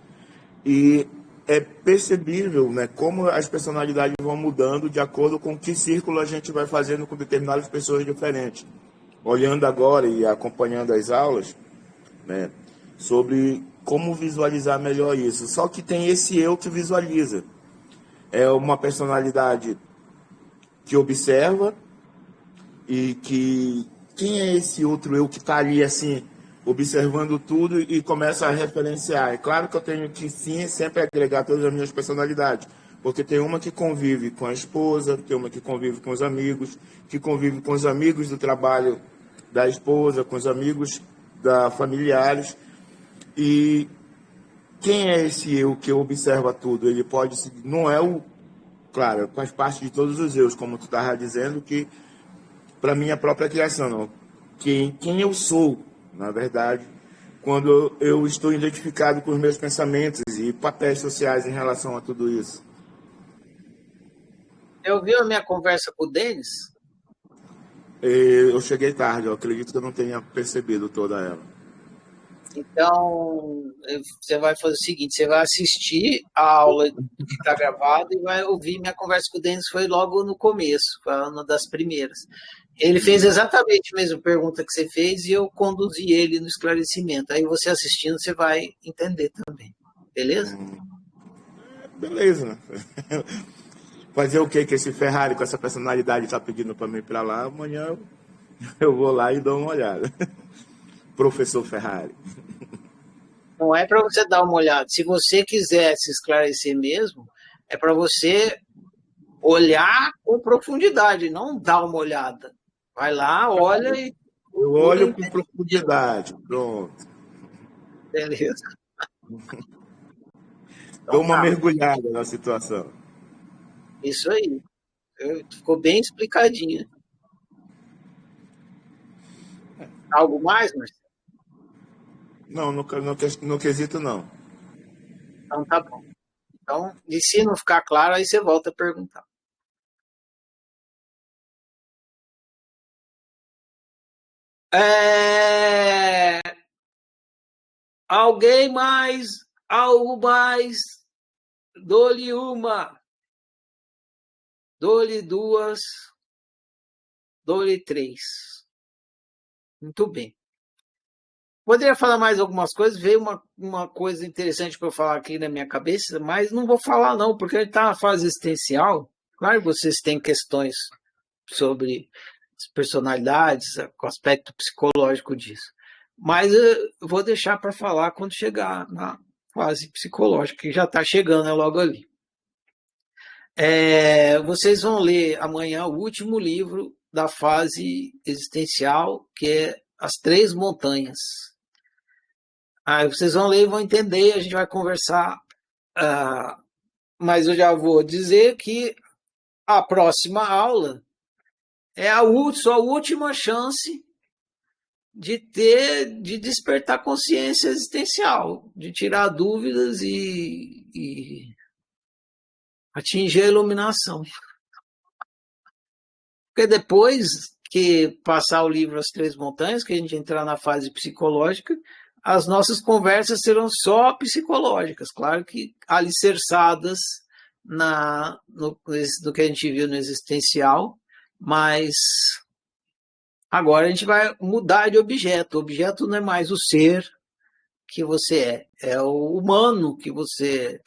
e é percebível, né, como as personalidades vão mudando de acordo com que círculo a gente vai fazendo com determinadas pessoas diferentes. Olhando agora e acompanhando as aulas, né, sobre como visualizar melhor isso. Só que tem esse eu que visualiza. É uma personalidade que observa e que... Quem é esse outro eu que está ali, assim, observando tudo e começa a referenciar? É claro que eu tenho que, sim, sempre agregar todas as minhas personalidades, porque tem uma que convive com a esposa, tem uma que convive com os amigos, que convive com os amigos do trabalho da esposa, com os amigos da familiares. E quem é esse eu que observa tudo? Ele pode... Não é o... Claro, faz parte de todos os eus, como tu estava dizendo, que para minha própria criação, não. Quem eu sou, na verdade, quando eu estou identificado com os meus pensamentos e papéis sociais em relação a tudo isso. Eu vi a minha conversa com o Denis? Eu cheguei tarde, eu acredito que eu não tenha percebido toda ela. Então, você vai fazer o seguinte, você vai assistir a aula que está gravada e vai ouvir minha conversa com o Denis, foi logo no começo, foi uma das primeiras. Ele fez exatamente a mesma pergunta que você fez e eu conduzi ele no esclarecimento. Aí você assistindo, você vai entender também. Beleza? Beleza, né? Fazer o que esse Ferrari com essa personalidade está pedindo para mim para lá, amanhã eu vou lá e dou uma olhada. Professor Ferrari. Não é para você dar uma olhada. Se você quiser se esclarecer mesmo, é para você olhar com profundidade, não dar uma olhada. Vai lá, olha e... Eu olho com profundidade. Pronto. Beleza. Dou uma mergulhada na situação. Isso aí. Ficou bem explicadinha. Algo mais, Marcelo? Não, no quesito não. Então tá bom. Então, e se não ficar claro, aí você volta a perguntar. Alguém mais? Algo mais? Dou-lhe uma. Dou-lhe duas. Dou-lhe três. Muito bem. Poderia falar mais algumas coisas, veio uma coisa interessante para eu falar aqui na minha cabeça, mas não vou falar não, porque a gente está na fase existencial. Claro que vocês têm questões sobre as personalidades, o aspecto psicológico disso. Mas eu vou deixar para falar quando chegar na fase psicológica, que já está chegando, é logo ali. Vocês vão ler amanhã o último livro da fase existencial, que é As Três Montanhas. Aí vocês vão ler e vão entender, a gente vai conversar, mas eu já vou dizer que a próxima aula é a sua última chance de despertar consciência existencial, de tirar dúvidas e atingir a iluminação. Porque depois que passar o livro As Três Montanhas, que a gente entrar na fase psicológica, as nossas conversas serão só psicológicas, claro que alicerçadas no que a gente viu no existencial, mas agora a gente vai mudar de objeto. O objeto não é mais o ser que você é o humano que você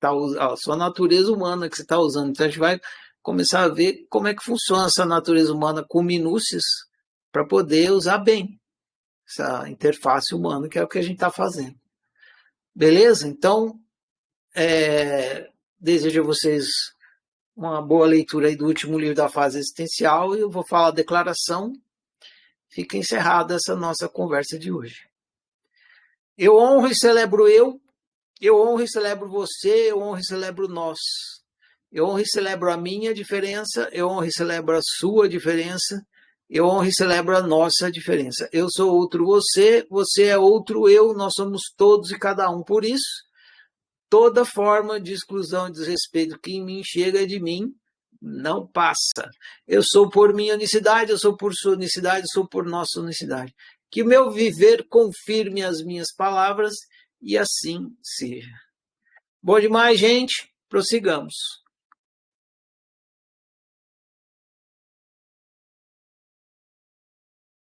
a sua natureza humana que você está usando. Então a gente vai começar a ver como é que funciona essa natureza humana com minúcias para poder usar bem essa interface humana, que é o que a gente está fazendo. Beleza? Então, desejo a vocês uma boa leitura aí do último livro da fase existencial e eu vou falar a declaração. Fica encerrada essa nossa conversa de hoje. Eu honro e celebro eu honro e celebro você, eu honro e celebro nós. Eu honro e celebro a minha diferença, eu honro e celebro a sua diferença, eu honro e celebro a nossa diferença. Eu sou outro você, você é outro eu, nós somos todos e cada um. Por isso, toda forma de exclusão e desrespeito que em mim chega de mim, não passa. Eu sou por minha unicidade, eu sou por sua unicidade, eu sou por nossa unicidade. Que o meu viver confirme as minhas palavras e assim seja. Bom demais, gente. Prossigamos.